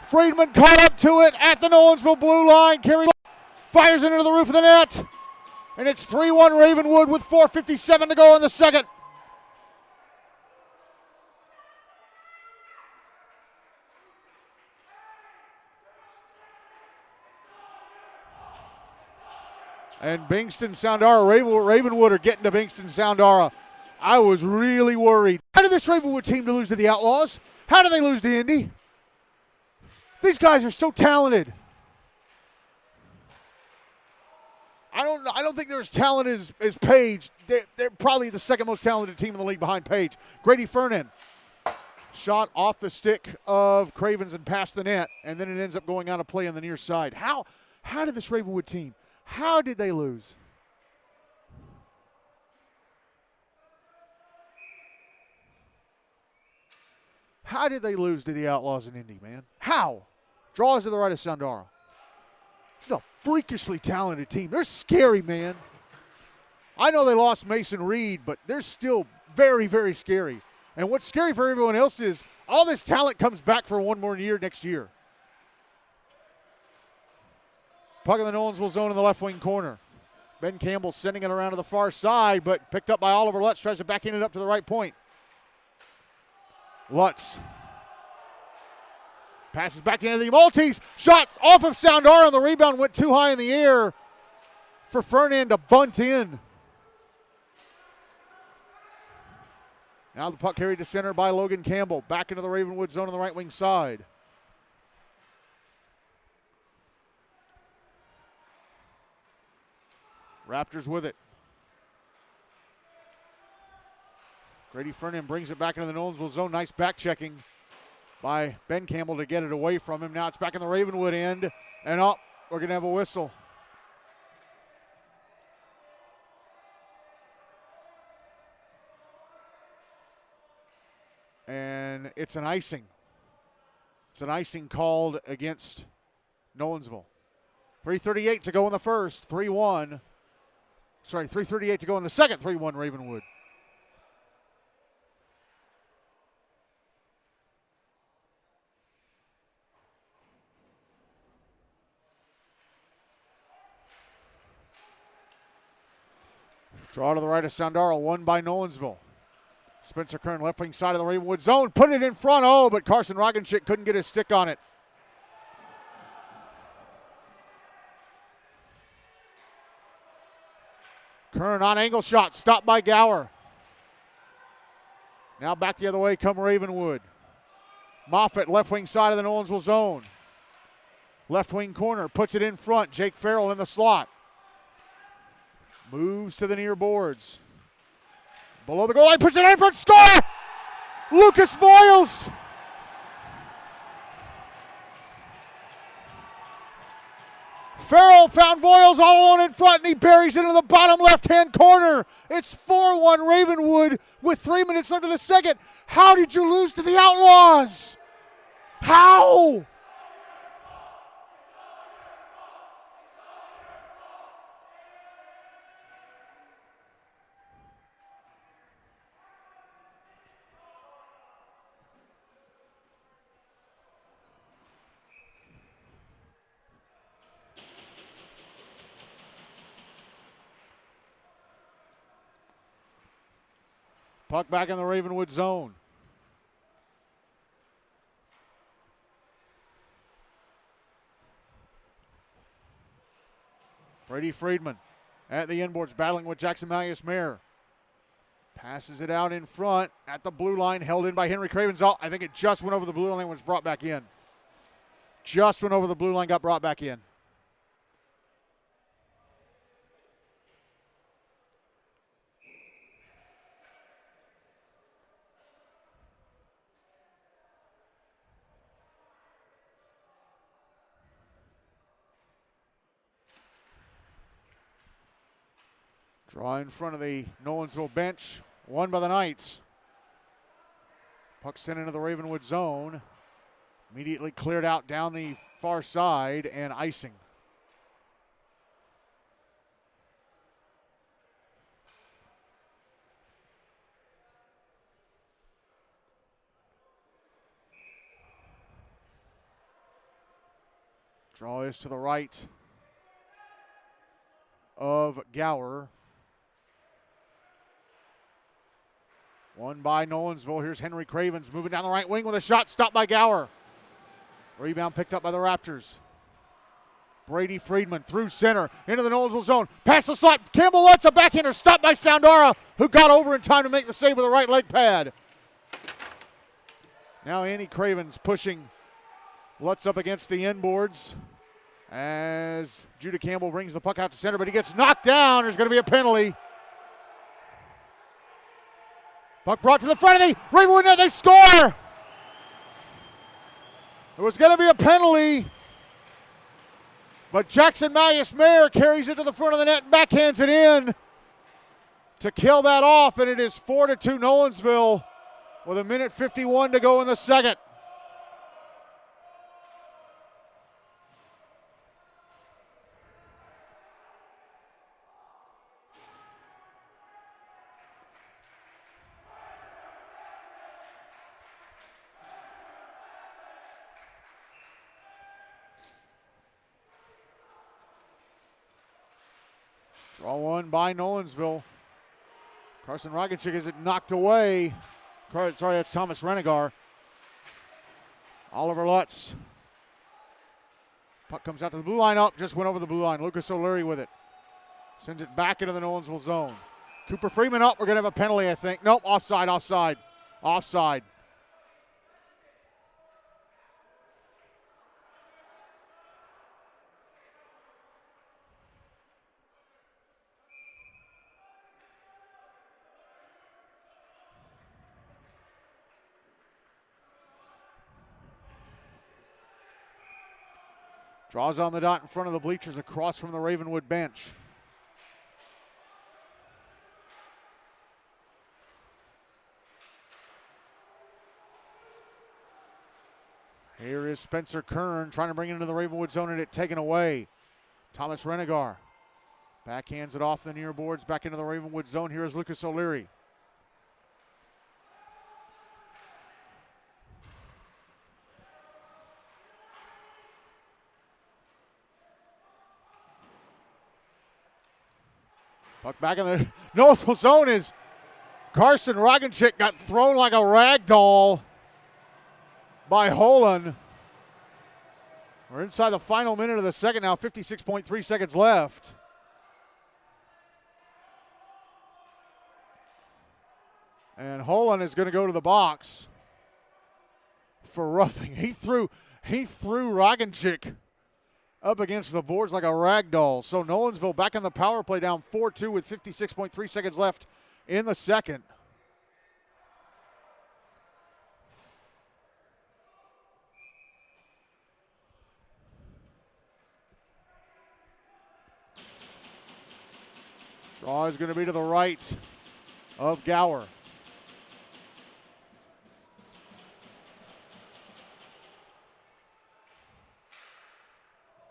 Friedman caught up to it at the Nolensville blue line. Fires it into the roof of the net. And it's 3-1 Ravenwood with 4:57 to go in the second. And Bingston Soundara, Ravenwood are getting to Bingston Soundara. I was really worried. How did this Ravenwood team lose to the Outlaws? How did they lose to Indy? These guys are so talented. I don't think they're as talented as Page. They're probably the second most talented team in the league behind Page. Grady Fernan. Shot off the stick of Cravens and past the net, and then it ends up going out of play on the near side. How did this Ravenwood team, how did they lose? How did they lose to the Outlaws in Indy, man? How? Draws to the right of Sandara. This is a freakishly talented team. They're scary, man. I know they lost Mason Reed, but they're still very, very scary. And what's scary for everyone else is all this talent comes back for one more year next year. Puck in the Nolensville zone in the left wing corner. Ben Campbell sending it around to the far side, but picked up by Oliver Lutz, tries to backhand it up to the right point. Lutz passes back to Anthony Maltese. Shots off of Soundara, and the rebound went too high in the air for Fernan to bunt in. Now the puck carried to center by Logan Campbell. Back into the Ravenwood zone on the right wing side. Raptors with it. Grady Fernan brings it back into the Nolensville zone. Nice back checking by Ben Campbell to get it away from him. Now it's back in the Ravenwood end. And up, we're going to have a whistle. And it's an icing. It's an icing called against Nolensville. 3:38 to go in the first. 3-1. Sorry, 3:38 to go in the second. 3-1 Ravenwood. Draw to the right of Sandara, won by Nolensville. Spencer Kern, left wing side of the Ravenwood zone, put it in front. Oh, but Carson Rogenschik couldn't get his stick on it. Kern on angle shot, stopped by Gower. Now back the other way come Ravenwood. Moffitt, left wing side of the Nolensville zone. Left wing corner, puts it in front. Jake Farrell in the slot. Moves to the near boards. Below the goal line, puts it in front, score! Lucas Voiles! Farrell found Voiles all alone in front, and he buries it into the bottom left-hand corner. It's 4-1 Ravenwood with 3 minutes left in the second. How did you lose to the Outlaws? How? Puck back in the Ravenwood zone. Brady Friedman at the inboards, battling with Jackson Malleus-Mayer. Passes it out in front at the blue line, held in by Henry Cravens. Oh, I think it just went over the blue line and was brought back in. Just went over the blue line, got brought back in. Draw in front of the Nolensville bench, won by the Knights. Puck sent into the Ravenwood zone. Immediately cleared out down the far side and icing. Draw is to the right of Gower. Won by Nolensville. Here's Henry Cravens moving down the right wing with a shot stopped by Gower. Rebound picked up by the Raptors. Brady Friedman through center into the Nolensville zone. Past the slot. Campbell Lutz, a backhander stopped by Soundara, who got over in time to make the save with the right leg pad. Now Andy Cravens pushing Lutz up against the inboards. as Judah Campbell brings the puck out to center, but he gets knocked down. There's going to be a penalty. Puck brought to the front of the Ravenwood net. They score. There was going to be a penalty, but Jackson Malleus-Mayer carries it to the front of the net and backhands it in to kill that off, and it is 4-2 Nolensville with 1:51 to go in the second. Draw one by Nolensville. Carson Roganchik has it knocked away. Sorry, that's Thomas Renegar. Oliver Lutz. Puck comes out to the blue line. Up, just went over the blue line. Lucas O'Leary with it. Sends it back into the Nolensville zone. Cooper Freeman up. We're going to have a penalty, I think. Nope, offside. Offside. Draws on the dot in front of the bleachers across from the Ravenwood bench. Here is Spencer Kern trying to bring it into the Ravenwood zone and it taken away. Thomas Renegar backhands it off the near boards back into the Ravenwood zone. Here is Lucas O'Leary. Puck back in the Nolensville zone is Carson Roganchik got thrown like a rag doll by Holan. We're inside the final minute of the second now, 56.3 seconds left. And Holan is going to go to the box for roughing. He threw Roganchik up against the boards like a rag doll. So Nolensville back on the power play down 4-2 with 56.3 seconds left in the second. Draw is going to be to the right of Gower.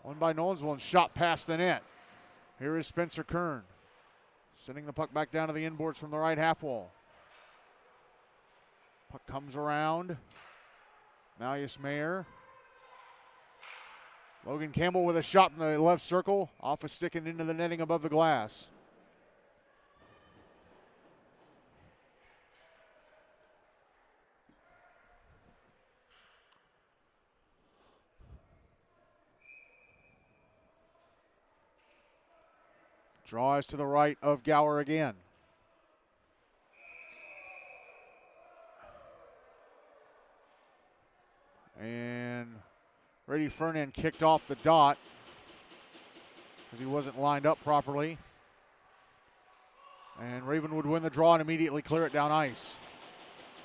One by Nolensville and shot past the net. Here is Spencer Kern. Sending the puck back down to the inboards from the right half wall. Puck comes around. Malleus-Mayer. Logan Campbell with a shot in the left circle. Off a stick and into the netting above the glass. Draws to the right of Gower again. And Brady Fernand kicked off the dot because he wasn't lined up properly. And Ravenwood win the draw and immediately clear it down ice.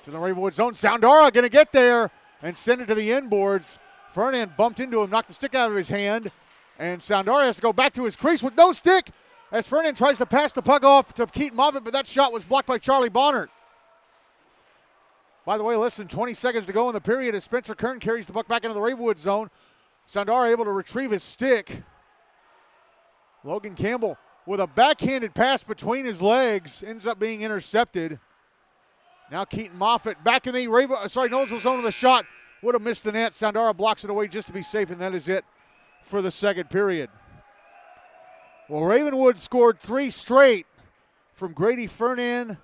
To the Ravenwood zone. Soundara going to get there and send it to the inboards. Fernand bumped into him, knocked the stick out of his hand. And Soundara has to go back to his crease with no stick as Fernand tries to pass the puck off to Keaton Moffitt, but that shot was blocked by Charlie Bonnert. By the way, less than 20 seconds to go in the period as Spencer Kern carries the puck back into the Ravenwood zone. Soundara able to retrieve his stick. Logan Campbell with a backhanded pass between his legs ends up being intercepted. Now Keaton Moffitt back in the Nolensville zone of the shot. Would have missed the net. Soundara blocks it away just to be safe, and that is it for the second period. Well, Ravenwood scored 3 straight from Grady Fernand,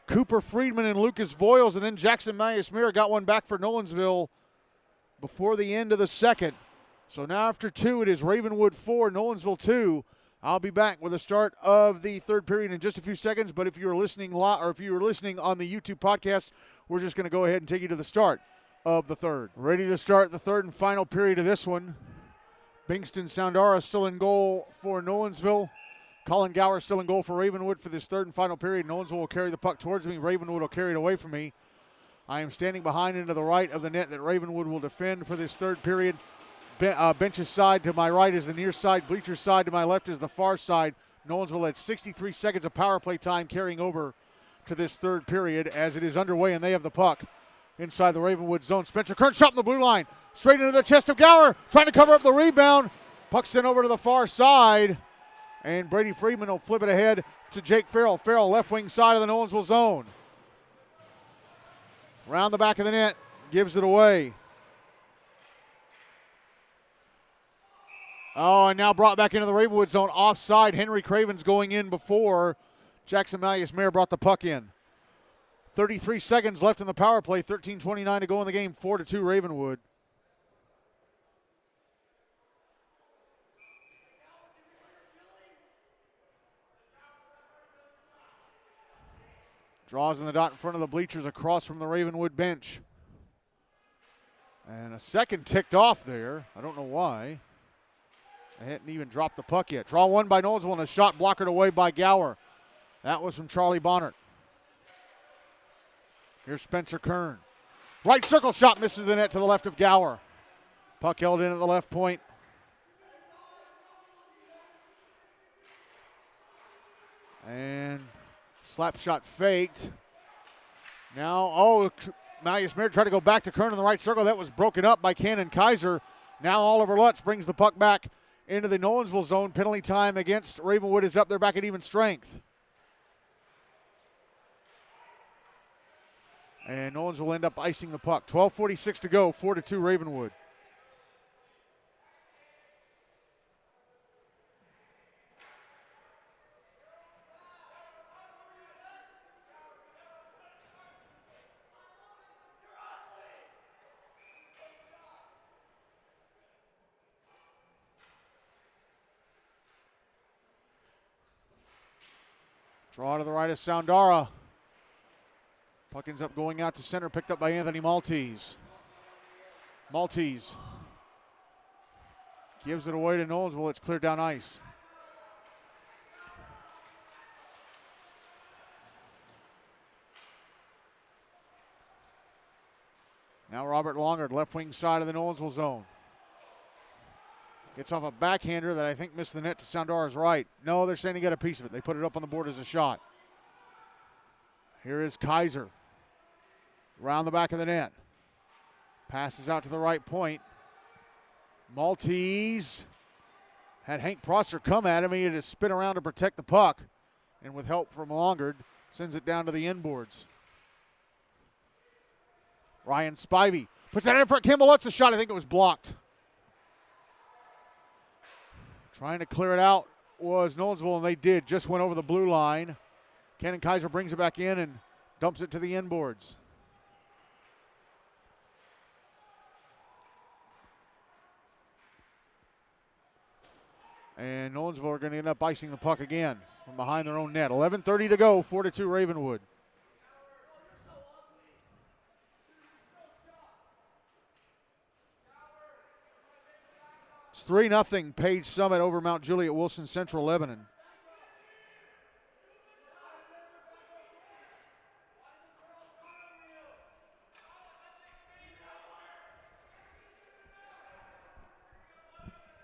Cooper Friedman, and Lucas Voiles, and then Jackson Malleus-Mayer got one back for Nolensville before the end of the second. So now after 2, it is Ravenwood 4, Nolensville 2. I'll be back with the start of the third period in just a few seconds, but if you're listening on the YouTube podcast, we're just going to go ahead and take you to the start of the third. Ready to start the third and final period of this one. Bingston Soundara still in goal for Nolensville. Colin Gower still in goal for Ravenwood for this third and final period. Nolensville will carry the puck towards me. Ravenwood will carry it away from me. I am standing behind into the right of the net that Ravenwood will defend for this third period. Bench's side to my right is the near side. Bleacher's side to my left is the far side. Nolensville had 63 seconds of power play time carrying over to this third period as it is underway, and they have the puck inside the Ravenwood zone. Spencer Kern shot in the blue line. Straight into the chest of Gower, trying to cover up the rebound. Puck sent over to the far side, and Brady Friedman will flip it ahead to Jake Farrell. Farrell, left wing side of the Nolensville zone. Around the back of the net, gives it away. Oh, and now brought back into the Ravenwood zone. Offside, Henry Cravens going in before Jackson Malleus-Mayer brought the puck in. 33 seconds left in the power play, 13:29 to go in the game, 4-2 Ravenwood. Draws in the dot in front of the bleachers across from the Ravenwood bench. And a second ticked off there. I don't know why. They hadn't even dropped the puck yet. Draw one by Nolensville and a shot blockered away by Gower. That was from Charlie Bonnert. Here's Spencer Kern. Right circle shot misses the net to the left of Gower. Puck held in at the left point. And slap shot faked. Now, Malleus-Mayer tried to go back to Kern in the right circle. That was broken up by Cannon Kaiser. Now Oliver Lutz brings the puck back into the Nolensville zone. Penalty time against Ravenwood is up. They're back at even strength. And Nolensville will end up icing the puck. 12:46 to go, 4-2 Ravenwood. Draw to the right of Soundara. Puck ends up going out to center, picked up by Anthony Maltese. Maltese gives it away to Nolensville. It's cleared down ice. Now Robert Longard, left wing side of the Nolensville zone. Gets off a backhander that I think missed the net to Soundara's right. No, they're saying he got a piece of it. They put it up on the board as a shot. Here is Kaiser. Around the back of the net. Passes out to the right point. Maltese had Hank Prosser come at him. He had to spin around to protect the puck. And with help from Longard, sends it down to the inboards. Ryan Spivey puts that in for Kimball. That's a shot. I think it was blocked. Trying to clear it out was Nolensville, and they did. Just went over the blue line. Cannon Kaiser brings it back in and dumps it to the inboards. And Nolensville are going to end up icing the puck again from behind their own net. 11:30 to go, 4-2 Ravenwood. It's 3-0 Page Summit over Mount Juliet Wilson Central Lebanon.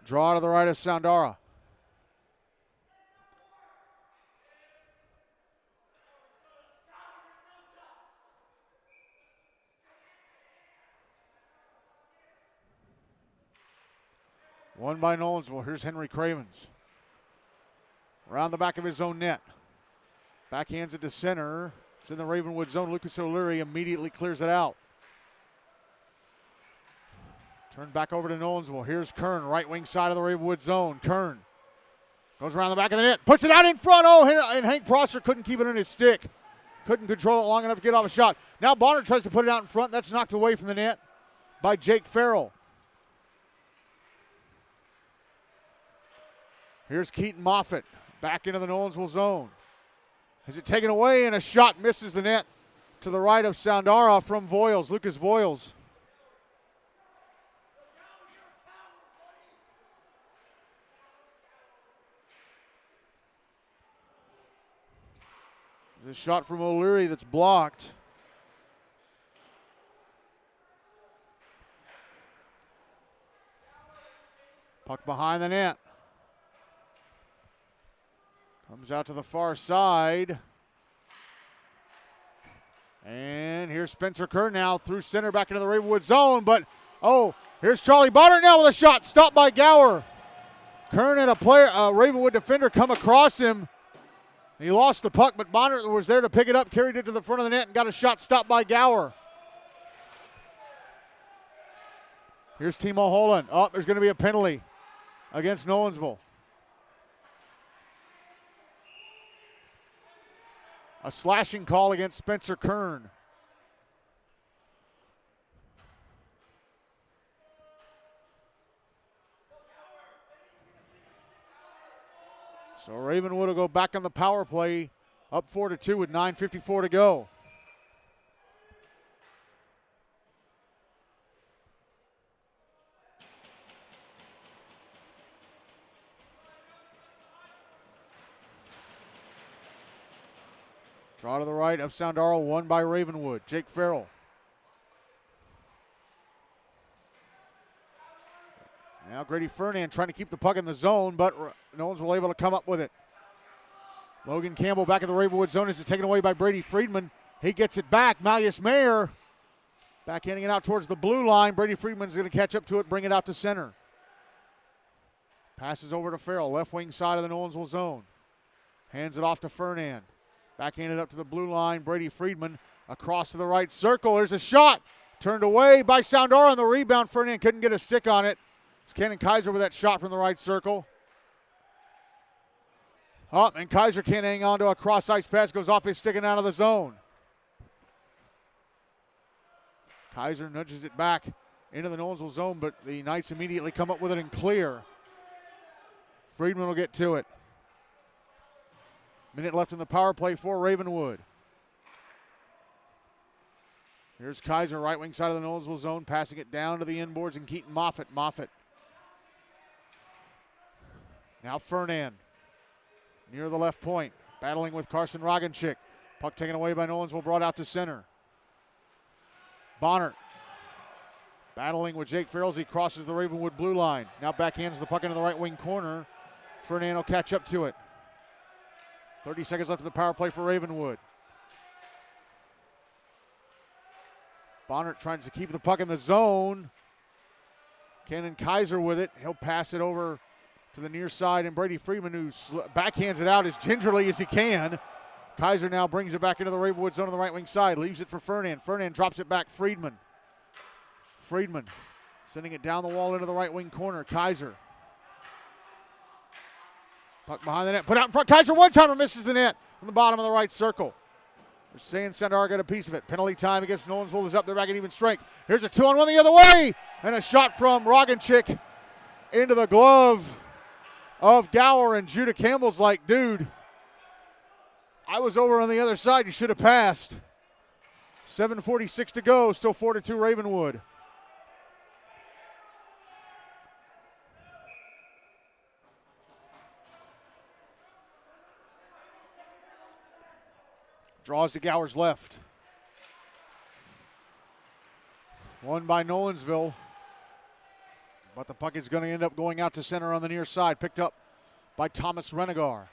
Draw to the right of Soundara. One by Nolensville. Here's Henry Cravens. Around the back of his own net. Backhands it to center. It's in the Ravenwood zone. Lucas O'Leary immediately clears it out. Turn back over to Nolensville. Here's Kern, right wing side of the Ravenwood zone. Kern goes around the back of the net. Puts it out in front. Oh, and Hank Prosser couldn't keep it in his stick. Couldn't control it long enough to get off a shot. Now Bonner tries to put it out in front. That's knocked away from the net by Jake Farrell. Here's Keaton Moffitt back into the Nolensville zone. Has it taken away, and a shot misses the net to the right of Soundara from Voiles, Lucas Voiles. There's a shot from O'Leary that's blocked. Puck behind the net. Comes out to the far side. And here's Spencer Kerr now through center back into the Ravenwood zone. But, here's Charlie Bonner now with a shot. Stopped by Gower. Kern had a Ravenwood defender come across him. He lost the puck, but Bonner was there to pick it up, carried it to the front of the net, and got a shot stopped by Gower. Here's Timo Holland. There's going to be a penalty against Nolensville. A slashing call against Spencer Kern. So Ravenwood will go back on the power play, up 4-2 with 9:54 to go. Draw to the right of Soundaro, won by Ravenwood. Jake Farrell. Now Grady Fernand trying to keep the puck in the zone, but no one's able to come up with it. Logan Campbell back in the Ravenwood zone is taken away by Brady Friedman. He gets it back. Malleus Mayer backhanding it out towards the blue line. Brady Friedman's going to catch up to it, bring it out to center. Passes over to Farrell, left wing side of the Nolensville zone. Hands it off to Fernand. Backhanded up to the blue line. Brady Friedman across to the right circle. There's a shot. Turned away by Soundaro on the rebound. Fernand couldn't get a stick on it. It's Cannon Kaiser with that shot from the right circle. And Kaiser can't hang on to a cross-ice pass. Goes off his stick and out of the zone. Kaiser nudges it back into the Nolensville zone, but the Knights immediately come up with it and clear. Friedman will get to it. Minute left in the power play for Ravenwood. Here's Kaiser, right wing side of the Nolensville zone, passing it down to the inboards and Keaton Moffitt. Now Fernand, near the left point, battling with Carson Roganchik. Puck taken away by Nolensville, brought out to center. Bonner battling with Jake Farrell as he crosses the Ravenwood blue line. Now backhands the puck into the right wing corner. Fernand will catch up to it. 30 seconds left of the power play for Ravenwood. Bonner tries to keep the puck in the zone. Cannon Kaiser with it. He'll pass it over to the near side, and Brady Freeman, who backhands it out as gingerly as he can. Kaiser now brings it back into the Ravenwood zone on the right wing side. Leaves it for Fernand. Fernand drops it back. Friedman sending it down the wall into the right wing corner. Kaiser. Puck behind the net. Put out in front. Kaiser one-timer misses the net from the bottom of the right circle. They're saying Sandar got a piece of it. Penalty time against Nolensville is up. They're back at even strength. Here's a 2-on-1 the other way. And a shot from Roganchik into the glove of Gower. And Judah Campbell's like, dude, I was over on the other side. You should have passed. 7:46 to go. Still 4-2 Ravenwood. Draws to Gower's left. Won by Nolensville. But the puck is going to end up going out to center on the near side. Picked up by Thomas Renegar.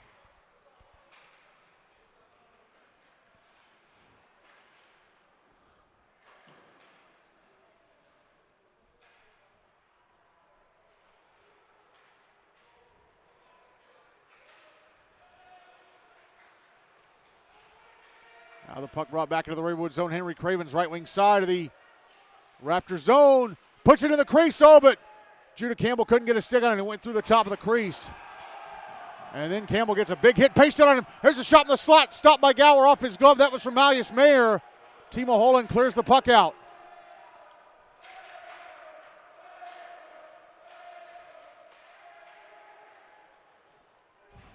Now the puck brought back into the Ravenwood zone. Henry Craven's right wing side of the Raptor zone. Puts it in the crease, but Judah Campbell couldn't get a stick on it. It went through the top of the crease. And then Campbell gets a big hit, pasted on him. Here's a shot in the slot, stopped by Gower off his glove. That was from Malleus Mayer. Timo Holland clears the puck out.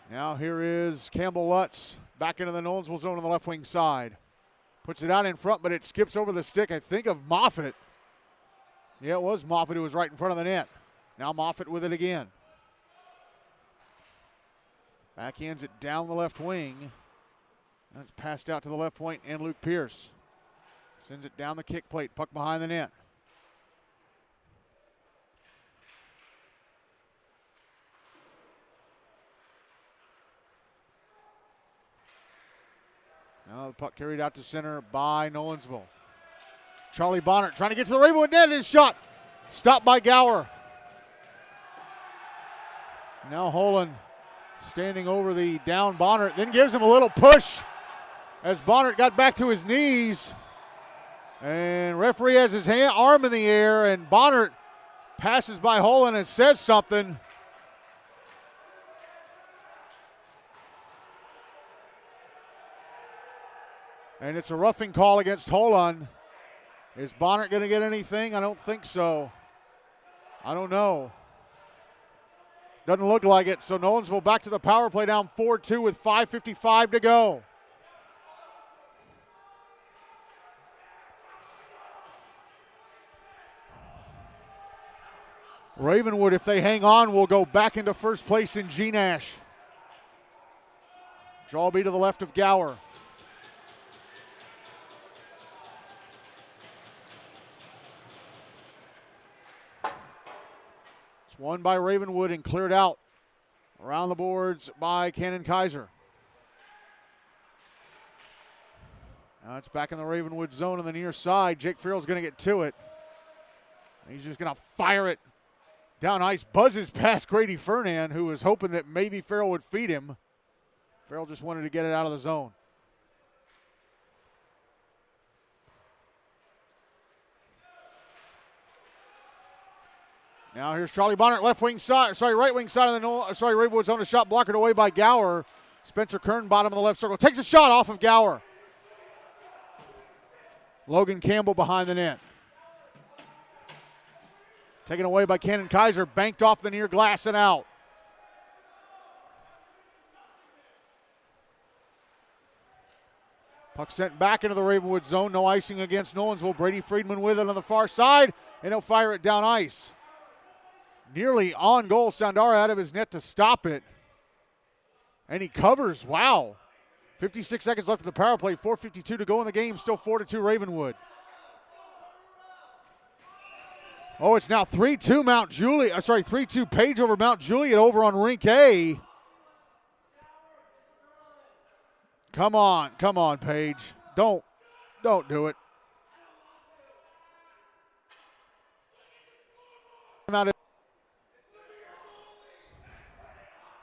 Now here is Campbell Lutz back into the Nolensville zone on the left wing side. Puts it out in front, but it skips over the stick, I think, of Moffitt. Yeah, it was Moffitt who was right in front of the net. Now Moffitt with it again. Backhands it down the left wing. That's passed out to the left point, and Luke Pierce sends it down the kick plate. Puck behind the net. Now the puck carried out to center by Nolensville. Charlie Bonner trying to get to the Ravenwood net. His shot stopped by Gower. Now Holland standing over the down Bonner, then gives him a little push as Bonner got back to his knees. And referee has his arm in the air, and Bonner passes by Holland and says something. And it's a roughing call against Holland. Is Bonner going to get anything? I don't think so. I don't know. Doesn't look like it. So Nolensville back to the power play, down 4-2 with 5:55 to go. Ravenwood, if they hang on, will go back into first place in GNASH. Draw B to the left of Gower. It's won by Ravenwood and cleared out around the boards by Cannon Kaiser. Now it's back in the Ravenwood zone on the near side. Jake Farrell's going to get to it. He's just going to fire it down ice. Buzzes past Grady Fernan, who was hoping that maybe Farrell would feed him. Farrell just wanted to get it out of the zone. Now here's Charlie Bonner, right wing side of the Ravenwood zone. A shot blockered away by Gower. Spencer Kern, bottom of the left circle, takes a shot off of Gower. Logan Campbell behind the net. Taken away by Cannon Kaiser, banked off the near glass and out. Puck sent back into the Ravenwood zone. No icing against Nolensville. Brady Friedman with it on the far side, and he'll fire it down ice. Nearly on goal. Sandara out of his net to stop it. And he covers. Wow. 56 seconds left of the power play. 4:52 to go in the game. Still 4-2 Ravenwood. Oh, it's now 3-2 3-2 Page over Mount Juliet over on rink A. Come on, Page. Don't do it.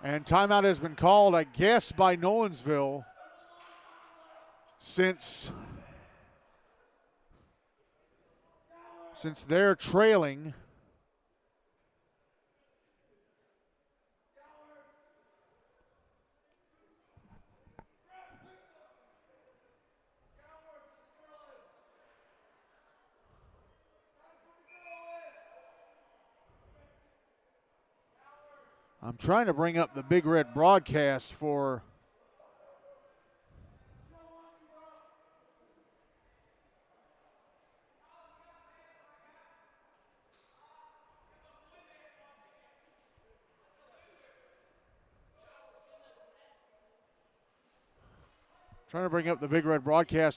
And timeout has been called, I guess, by Nolensville since they're trailing. I'm trying to bring up the Big Red broadcast for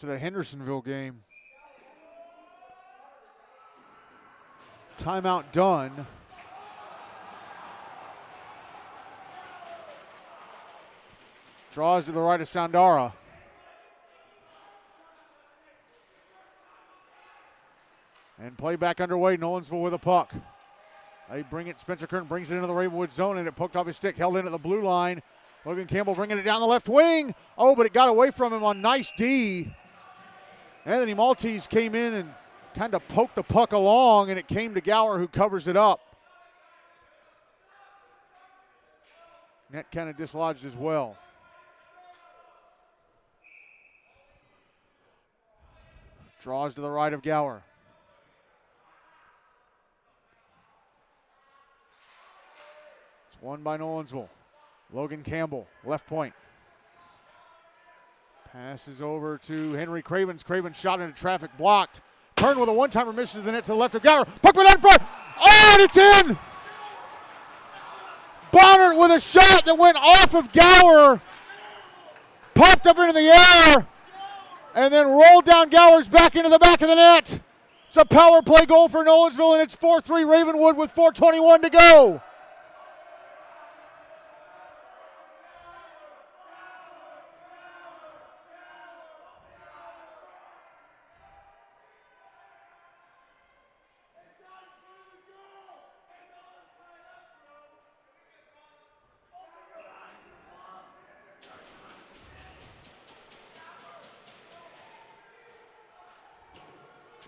of the Hendersonville game. Timeout done. Draws to the right of Sandara. And play back underway. Nolensville with a puck. They bring it. Spencer Kern brings it into the Ravenwood zone, and it poked off his stick, held in at the blue line. Logan Campbell bringing it down the left wing. Oh, but it got away from him on nice D. Anthony Maltese came in and kind of poked the puck along, and it came to Gower, who covers it up. Net kind of dislodged as well. Draws to the right of Gower. It's won by Nolensville. Logan Campbell, left point. Passes over to Henry Cravens. Cravens shot into traffic, blocked. Kern with a one-timer, misses the net to the left of Gower. Puck went out in front. Oh, and it's in! Bonner with a shot that went off of Gower. popped up into the air and then rolled down Gower's back into the back of the net. It's a power play goal for Nolensville, and it's 4-3 Ravenwood with 4:21 to go.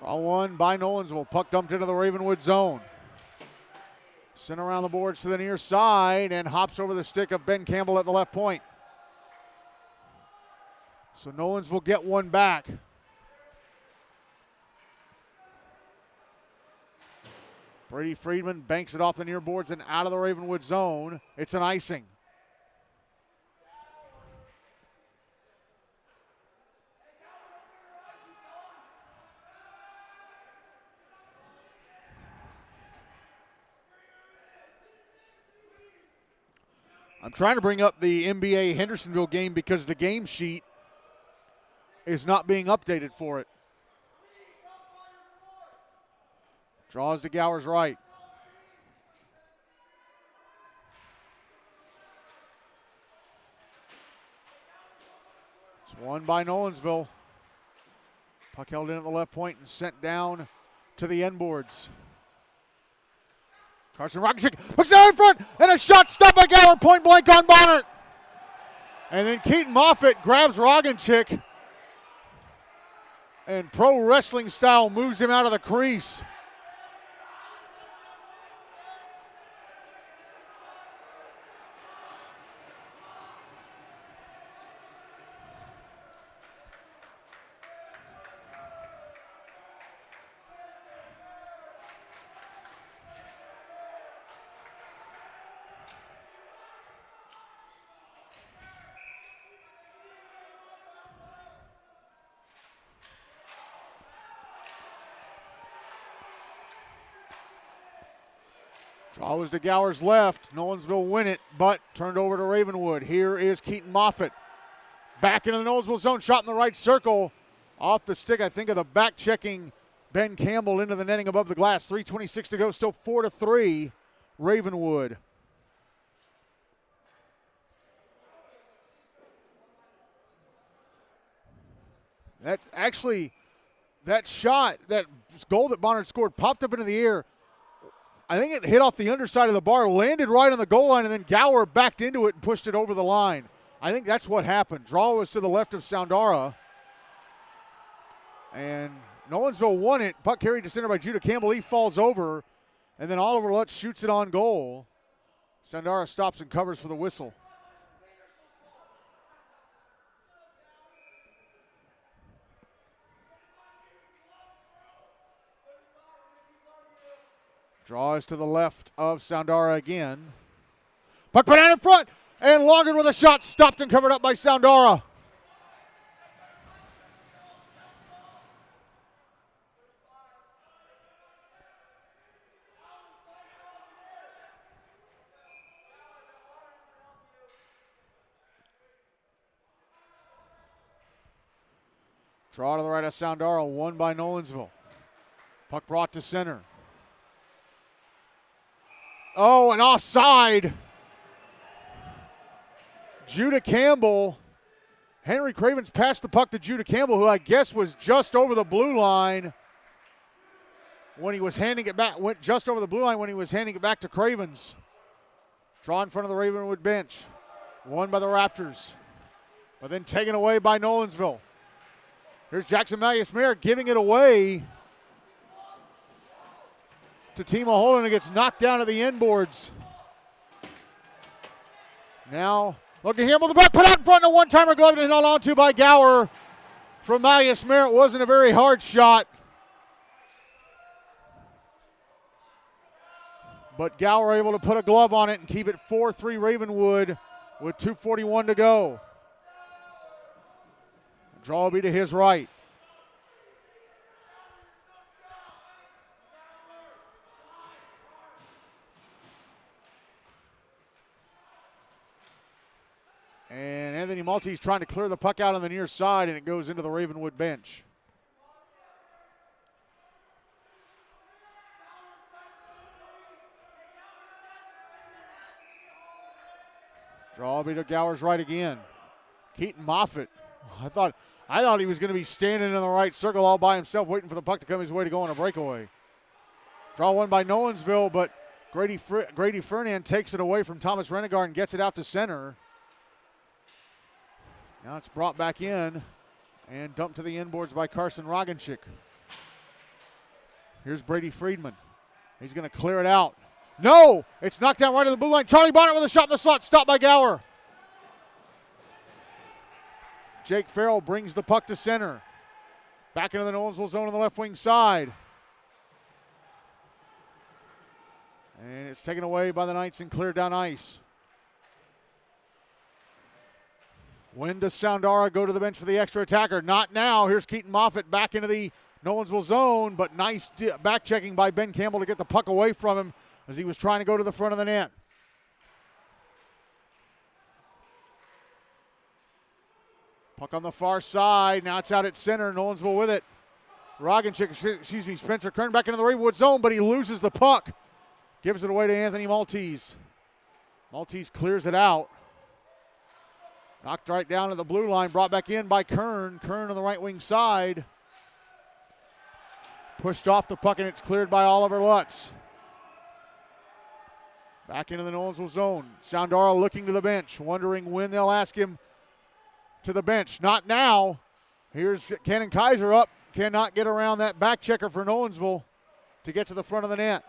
Draw one by Nolensville. Puck dumped into the Ravenwood zone. Sent around the boards to the near side and hops over the stick of Ben Campbell at the left point. So Nolensville get one back. Brady Friedman banks it off the near boards and out of the Ravenwood zone. It's an icing. I'm trying to bring up the NBA Hendersonville game because the game sheet is not being updated for it. Draws to Gower's right. It's won by Nolensville. Puck held in at the left point and sent down to the end boards. Carson Roganchik puts it out in front, and a shot stopped by Gower, point blank on Bonner. And then Keaton Moffitt grabs Roganchik and pro wrestling style moves him out of the crease. Draw was to Gower's left. Nolensville win it, but turned over to Ravenwood. Here is Keaton Moffitt. Back into the Nolensville zone, shot in the right circle. Off the stick, I think, of the back-checking Ben Campbell into the netting above the glass. 3:26 to go, still 4-3, Ravenwood. That shot, that goal that Bonner scored, popped up into the air. I think it hit off the underside of the bar, landed right on the goal line, and then Gower backed into it and pushed it over the line. I think that's what happened. Draw was to the left of Soundara. And Nolensville won it. Puck carried to center by Judah Campbell. He falls over, and then Oliver Lutz shoots it on goal. Soundara stops and covers for the whistle. Draws to the left of Soundara again. Puck put out in front, and Logan with a shot stopped and covered up by Soundara. Draw to the right of Soundara, won by Nolensville. Puck brought to center. Oh, and offside. Judah Campbell. Henry Cravens passed the puck to Judah Campbell, who I guess was just over the blue line when he was handing it back. Went just over the blue line when he was handing it back to Cravens. Draw in front of the Ravenwood bench. Won by the Raptors, but then taken away by Nolensville. Here's Jackson Malleus-Mayer giving it away to Timo Holden, and gets knocked down to the end boards. Now, look at him with the puck put out in front, and a one-timer glove and held on to by Gower from Malleus-Mayer. It wasn't a very hard shot, but Gower able to put a glove on it and keep it 4-3 Ravenwood with 2:41 to go. Draw will be to his right. And Anthony Maltese trying to clear the puck out on the near side, and it goes into the Ravenwood bench. Draw will be to Gower's right again. Keaton Moffitt. I thought he was going to be standing in the right circle all by himself, waiting for the puck to come his way to go on a breakaway. Draw one by Nolensville, but Grady Fernand takes it away from Thomas Renegard and gets it out to center. Now it's brought back in and dumped to the inboards by Carson Roganchik. Here's Brady Friedman. He's going to clear it out. No! It's knocked down right of the blue line. Charlie Bonnet with a shot in the slot. Stopped by Gower. Jake Farrell brings the puck to center. Back into the Nolensville zone on the left wing side. And it's taken away by the Knights and cleared down ice. When does Soundara go to the bench for the extra attacker? Not now. Here's Keaton Moffitt back into the Nolensville zone, but nice back checking by Ben Campbell to get the puck away from him as he was trying to go to the front of the net. Puck on the far side. Now it's out at center. Nolensville with it. Spencer Kern back into the Ravenwood zone, but he loses the puck. Gives it away to Anthony Maltese. Maltese clears it out. Knocked right down to the blue line. Brought back in by Kern. Kern on the right wing side. Pushed off the puck, and it's cleared by Oliver Lutz. Back into the Nolensville zone. Soundara looking to the bench, wondering when they'll ask him to the bench. Not now. Here's Cannon Kaiser up. Cannot get around that back checker for Nolensville to get to the front of the net.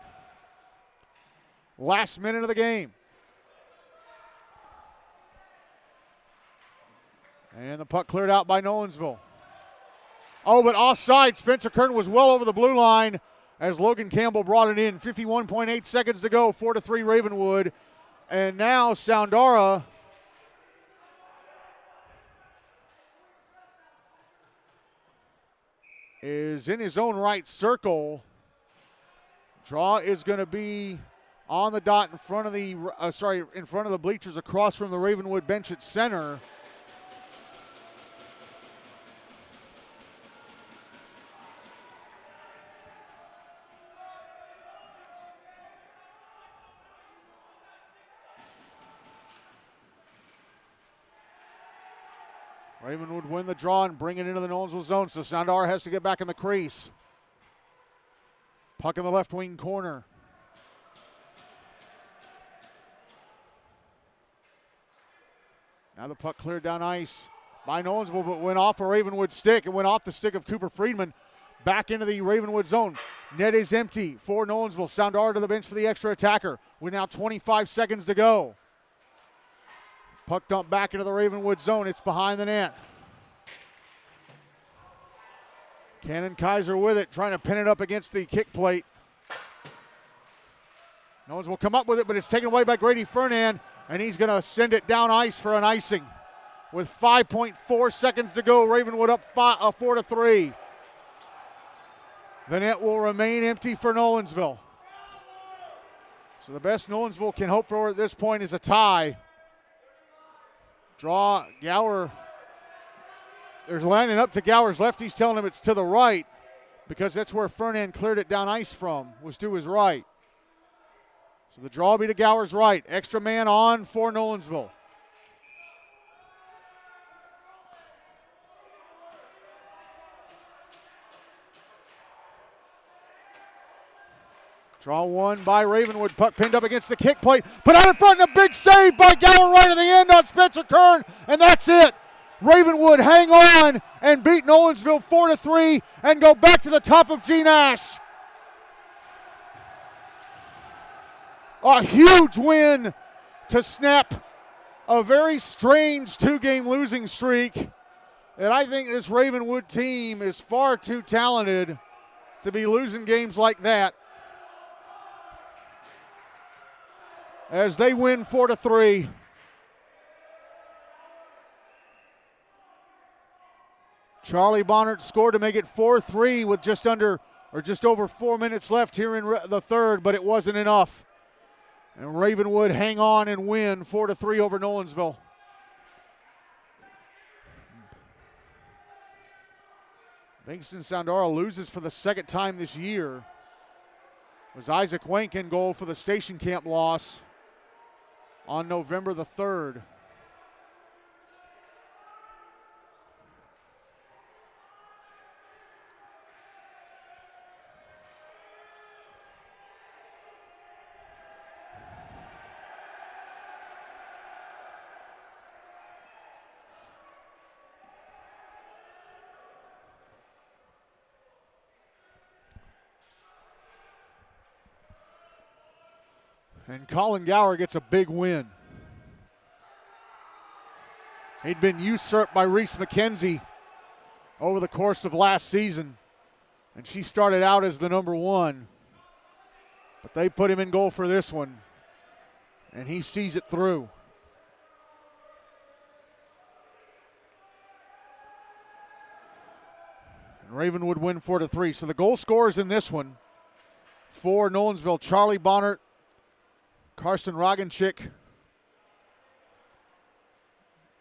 Last minute of the game. And the puck cleared out by Nolensville. Oh, but offside. Spencer Kern was well over the blue line as Logan Campbell brought it in. 51.8 seconds to go, 4-3 Ravenwood. And now Soundara is in his own right circle. Draw is going to be on the dot in front of the bleachers across from the Ravenwood bench at center. Ravenwood win the draw and bring it into the Nolensville zone, so Soundara has to get back in the crease. Puck in the left wing corner. Now the puck cleared down ice by Nolensville, but went off a Ravenwood stick. It went off the stick of Cooper Friedman. Back into the Ravenwood zone. Net is empty for Nolensville. Soundara to the bench for the extra attacker with now 25 seconds to go. Puck dumped back into the Ravenwood zone. It's behind the net. Cannon Kaiser with it, trying to pin it up against the kick plate. Nolensville will come up with it, but it's taken away by Grady Fernand, and he's going to send it down ice for an icing. With 5.4 seconds to go, Ravenwood up 4-3. The net will remain empty for Nolensville. So the best Nolensville can hope for at this point is a tie. Draw, Gower, they're lining up to Gower's left. He's telling him it's to the right because that's where Fernand cleared it down ice from, was to his right. So the draw will be to Gower's right. Extra man on for Nolensville. Draw one by Ravenwood. Puck pinned up against the kick plate. Put out in front and a big save by Gower right at the end on Spencer Kern. And that's it. Ravenwood hang on and beat Nolensville 4-3 and go back to the top of GNASH. A huge win to snap a very strange two-game losing streak. And I think this Ravenwood team is far too talented to be losing games like that. As they win 4-3. Charlie Bonnet scored to make it 4-3 with just over 4 minutes left here in the third, but it wasn't enough. And Ravenwood hang on and win 4-3 over Nolensville. Bankston Soundara loses for the second time this year. It was Isaac Wank in goal for the Station Camp loss on November the 3rd. And Colin Gower gets a big win. He'd been usurped by Reese McKenzie over the course of last season, and she started out as the number one. But they put him in goal for this one, and he sees it through. And Ravenwood win 4-3. So the goal scorers in this one for Nolensville: Charlie Bonnert, Carson Roganchik.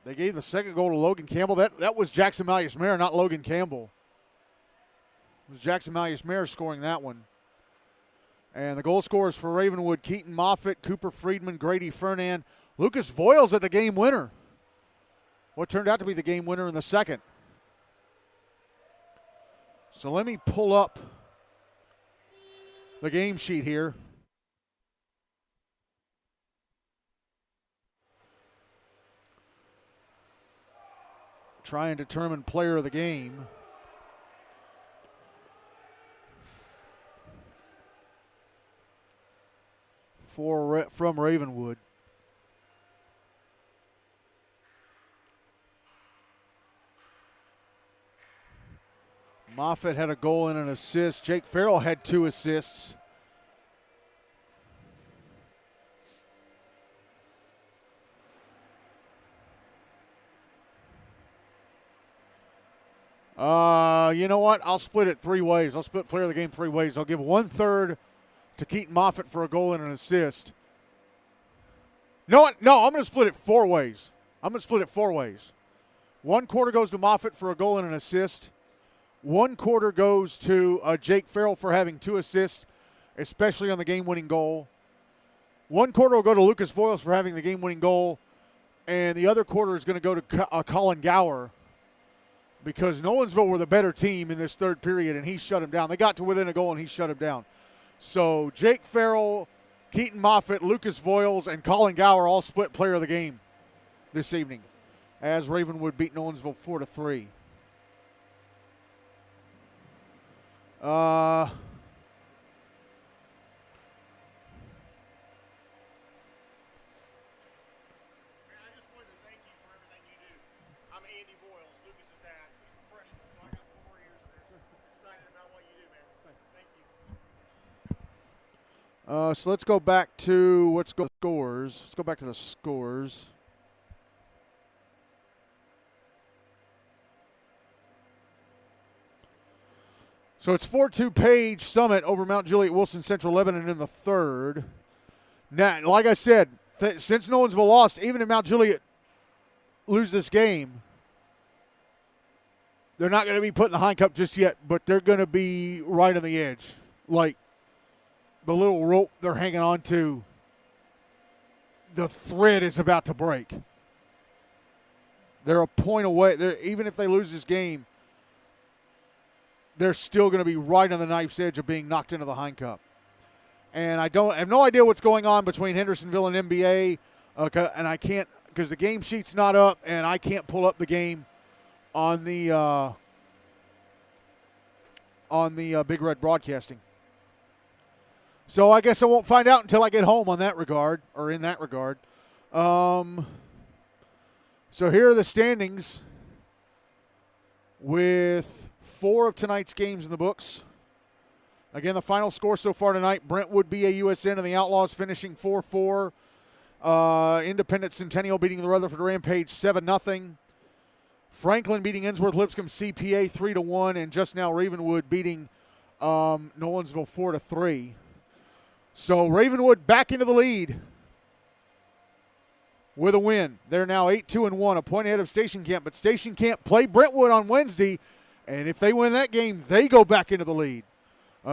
They gave the second goal to Logan Campbell. That was Jackson Malleus-Mayer, not Logan Campbell. It was Jackson Malleus-Mayer scoring that one. And the goal scorers for Ravenwood: Keaton Moffitt, Cooper Friedman, Grady Fernan, Lucas Voiles at the game winner. What turned out to be the game winner in the second. So let me pull up the game sheet here. Try and determine player of the game. From Ravenwood. Moffitt had a goal and an assist. Jake Farrell had 2 assists. You know what? I'll split it 3 ways. I'll split player of the game 3 ways. I'll give 1/3 to Keaton Moffitt for a goal and an assist. No, I'm going to split it 4 ways. 1 quarter goes to Moffitt for a goal and an assist. 1 quarter goes to Jake Farrell for having 2 assists, especially on the game-winning goal. 1 quarter will go to Lucas Voiles for having the game-winning goal. And the other quarter is going to go to Colin Gower, because Nolensville were the better team in this third period, and he shut him down. They got to within a goal, and he shut him down. So Jake Farrell, Keaton Moffitt, Lucas Voiles, and Colin Gower all split player of the game this evening as Ravenwood beat Nolensville 4-3. So let's go back to scores. Let's go back to the scores. So it's 4-2 Page Summit over Mount Juliet Wilson Central Lebanon in the third. Now, like I said, since Nolensville lost, even if Mount Juliet lose this game, they're not going to be put in the Hine Cup just yet, but they're going to be right on the edge. Like, the little rope they're hanging on to, the thread is about to break. They're a point away. Even if they lose this game, they're still going to be right on the knife's edge of being knocked into the Hine Cup. And I have no idea what's going on between Hendersonville and NBA, and I can't, because the game sheet's not up, and I can't pull up the game on the Big Red Broadcasting. So I guess I won't find out until I get home in that regard. So here are the standings with 4 of tonight's games in the books. Again, the final score so far tonight: Brentwood BAUSN and the Outlaws finishing 4-4. Independent Centennial beating the Rutherford Rampage 7-0. Franklin beating Ensworth Lipscomb CPA 3-1, and just now Ravenwood beating Nolensville 4-3. So Ravenwood back into the lead with a win. They're now 8-2-1, a point ahead of Station Camp. But Station Camp play Brentwood on Wednesday, And if they win that game, they go back into the lead.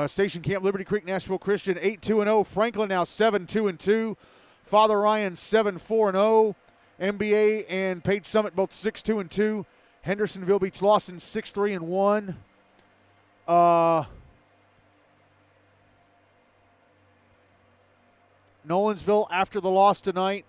Station Camp Liberty Creek Nashville Christian 8-2-0. Franklin now 7-2-2. Father Ryan 7-4-0. MBA and Page Summit both 6-2-2. Hendersonville beats Lawson 6-3-1. Nolensville after the loss tonight.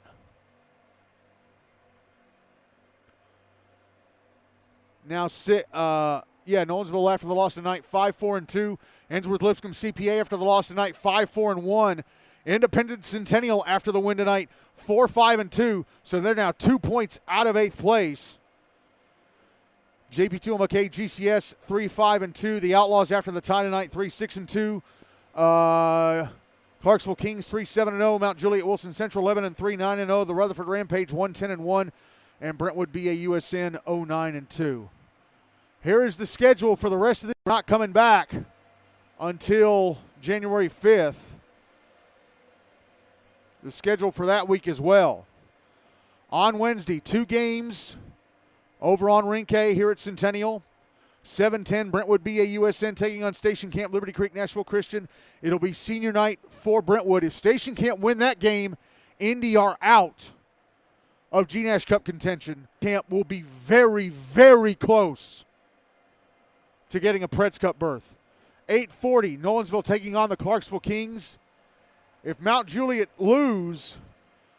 Now Nolensville after the loss tonight 5-4-2. Ensworth Lipscomb CPA after the loss tonight 5-4-1. Independent Centennial after the win tonight 4-5-2. So they're now 2 points out of 8th place. JP2 McKay GCS 3-5-2. The Outlaws after the tie tonight 3-6-2. Clarksville Kings 3-7-0. Mount Juliet Wilson Central 11-3 9-0. The Rutherford Rampage 1-10-1. And Brentwood BAUSN 0-9-2. Here is the schedule for the rest of the not coming back until January 5th. The schedule for that week as well. On Wednesday, 2 games over on Rink A here at Centennial. 7-10 Brentwood BAUSN taking on Station Camp Liberty Creek Nashville Christian. It'll be senior night for Brentwood. If Station can't win that game, Indy are out of GNASH Cup contention. Camp will be very, very close to getting a Preds Cup berth. 8:40, Nolensville taking on the Clarksville Kings. If Mount Juliet lose,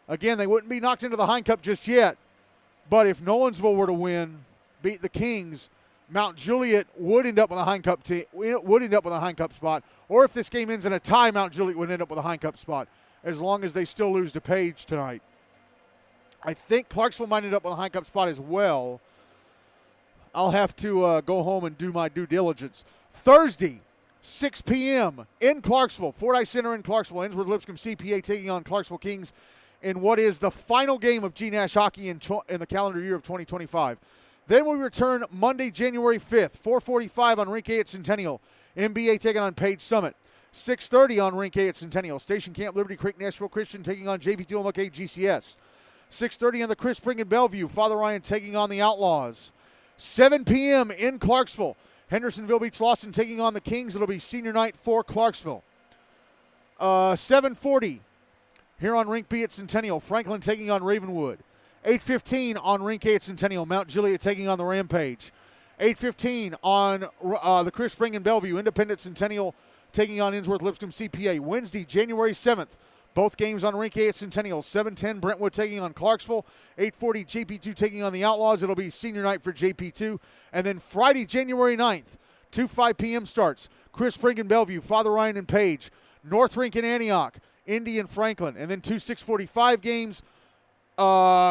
again, they wouldn't be knocked into the Hein Cup just yet. But if Nolensville were to win, beat the Kings, Mount Juliet would end up with a Hein Cup spot. Or if this game ends in a tie, Mount Juliet would end up with a Hein Cup spot, as long as they still lose to Page tonight. I think Clarksville might end up with a Hein Cup spot as well. I'll have to go home and do my due diligence. Thursday, 6 p.m. in Clarksville, Fordyce Center in Clarksville. Ensworth Lipscomb CPA taking on Clarksville Kings in what is the final game of GNASH hockey in the calendar year of 2025. Then we return Monday, January 5th, 4:45 on Rink A at Centennial. MBA taking on Page Summit. 6:30 on Rink A at Centennial. Station Camp Liberty Creek Nashville Christian taking on JP Tillamook GCS. 6:30 on the Chris Spring in Bellevue. Father Ryan taking on the Outlaws. 7 p.m. in Clarksville. Hendersonville beats Lawson taking on the Kings. It'll be senior night for Clarksville. 7:40 here on Rink B at Centennial. Franklin taking on Ravenwood. 8:15 on Rink A at Centennial. Mount Juliet taking on the Rampage. 8:15 on the Chris Spring in Bellevue. Independent Centennial taking on Ensworth Lipscomb CPA. Wednesday, January 7th. Both games on Rink A at Centennial. 7:10 Brentwood taking on Clarksville. 8:40 JP2 taking on the Outlaws. It'll be senior night for JP2. And then Friday, January 9th, 5 p.m. starts. Chris Spring in Bellevue, Father Ryan and Page. North Rink in Antioch, Indy and Franklin. And then 2 6:45 games.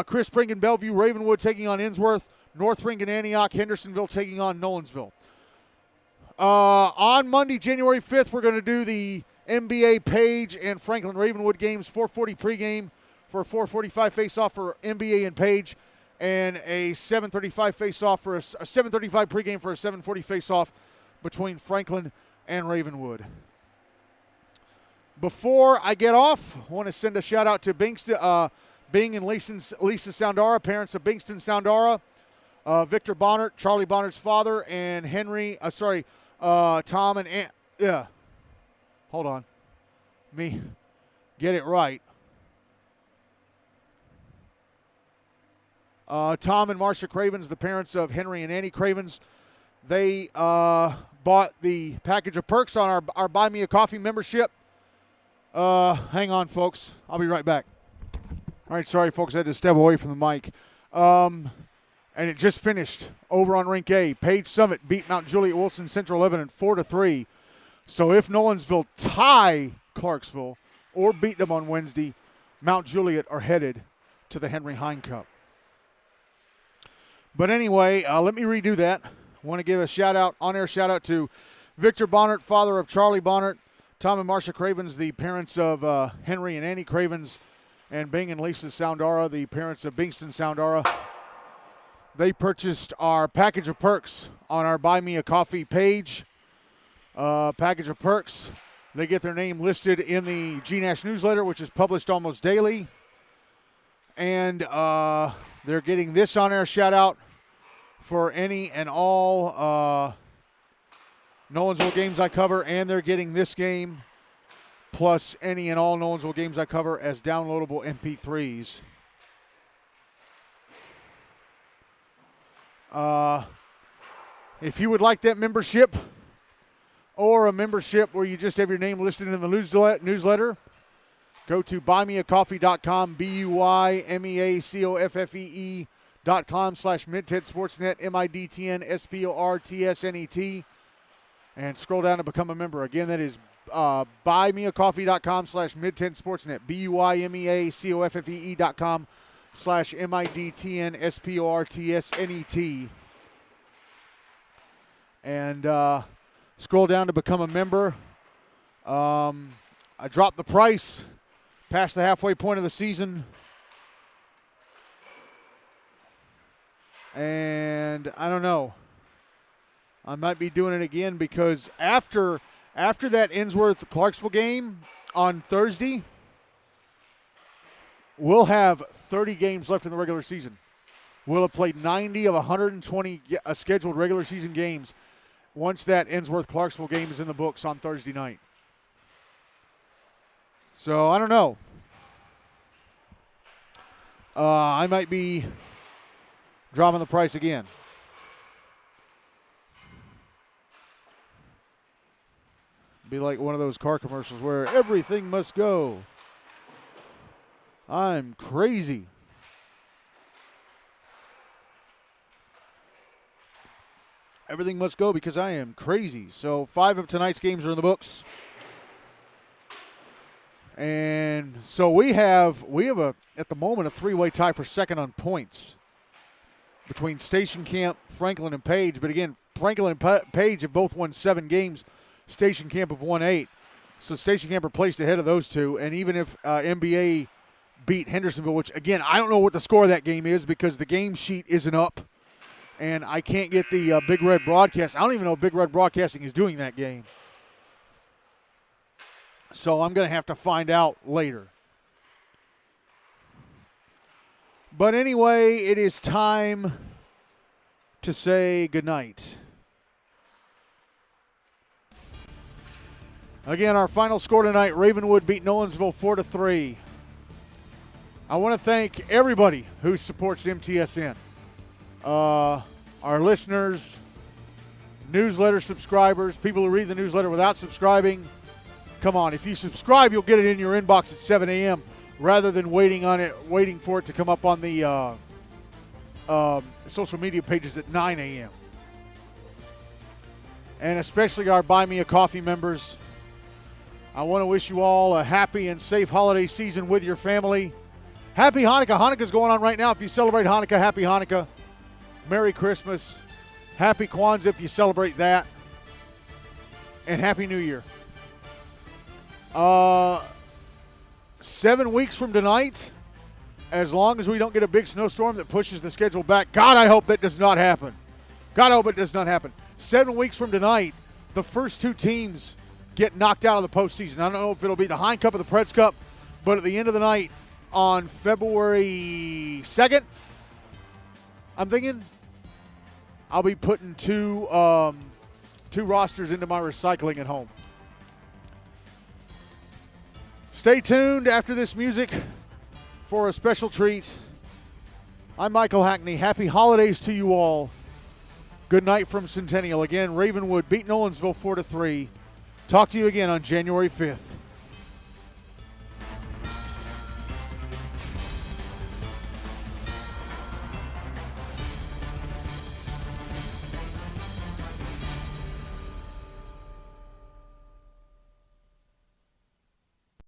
Chris Spring in Bellevue, Ravenwood taking on Ensworth. North Rink in Antioch, Hendersonville taking on Nolensville. On Monday, January 5th, we're going to do the NBA Page and Franklin Ravenwood games. 4:40 pregame for a 4:45 face-off for NBA and Page, and a 7:35 face-off for a 7:35 pregame for a 7:40 face-off between Franklin and Ravenwood. Before I get off, I want to send a shout-out to Bing and Lisa Soundara, parents of Bingston Soundara, Victor Bonnert, Charlie Bonnert's father, and Tom and Aunt. Yeah. Hold on. Me get it right. Tom and Marcia Cravens, the parents of Henry and Annie Cravens, they bought the package of perks on our Buy Me a Coffee membership. Hang on, folks. I'll be right back. All right, sorry, folks. I had to step away from the mic. And it just finished over on Rink A. Page Summit beat Mount Juliet Wilson Central 4-3. So if Nolensville tie Clarksville or beat them on Wednesday, Mount Juliet are headed to the Henry Hein Cup. But anyway, let me redo that. I want to give a shout-out, on-air shout-out to Victor Bonnert, father of Charlie Bonnert, Tom and Marcia Cravens, the parents of Henry and Annie Cravens, and Bing and Lisa Soundara, the parents of Bingston Soundara. They purchased our package of perks on our Buy Me a Coffee page. Package of perks. They get their name listed in the GNASH newsletter, which is published almost daily. And they're getting this on-air shout-out for any and all Nolensville games I cover, and they're getting this game plus any and all Nolensville games I cover as downloadable MP3s. If you would like that membership or a membership where you just have your name listed in the newsletter, go to buymeacoffee.com, buymeacoffee.com/MidTedSportsNet, MIDTNSPORTSNET, and scroll down to become a member. Again, that is buymeacoffee.com/MidTedSportsNet, buymeacoffee.com/MIDTNSPORTSNET, and scroll down to become a member. I dropped the price past the halfway point of the season, and I don't know. I might be doing it again because after that Innsworth-Clarksville game on Thursday, we'll have 30 games left in the regular season. We'll have played 90 of 120 scheduled regular season games once that Innsworth-Clarksville game is in the books on Thursday night. So, I don't know. I might be dropping the price again. Be like one of those car commercials where everything must go. I'm crazy. Everything must go because I am crazy. So 5 of tonight's games are in the books. And so we have at the moment a 3-way tie for second on points between Station Camp, Franklin, and Page. But again, Franklin and Page have both won 7 games. Station Camp have won 8. So Station Camp are placed ahead of those two. And even if MBA beat Hendersonville, which again, I don't know what the score of that game is because the game sheet isn't up. And I can't get the Big Red Broadcast. I don't even know if Big Red Broadcasting is doing that game. So I'm going to have to find out later. But anyway, it is time to say goodnight. Again, our final score tonight, Ravenwood beat Nolensville 4-3. I want to thank everybody who supports MTSN. Our listeners, newsletter subscribers, people who read the newsletter without subscribing. Come on, if you subscribe, you'll get it in your inbox at 7 a.m. rather than waiting for it to come up on the social media pages at 9 a.m. And especially our Buy Me a Coffee members. I want to wish you all a happy and safe holiday season with your family. Happy Hanukkah. Hanukkah's going on right now. If you celebrate Hanukkah, happy Hanukkah. Merry Christmas. Happy Kwanzaa if you celebrate that. And Happy New Year. 7 weeks from tonight, as long as we don't get a big snowstorm that pushes the schedule back, God, I hope that does not happen. God, I hope it does not happen. 7 weeks from tonight, the first 2 teams get knocked out of the postseason. I don't know if it'll be the Heinz Cup or the Preds Cup, but at the end of the night on February 2nd, I'm thinking I'll be putting two rosters into my recycling at home. Stay tuned after this music for a special treat. I'm Michael Hackney. Happy holidays to you all. Good night from Centennial. Again, Ravenwood beat Nolensville 4-3. Talk to you again on January 5th.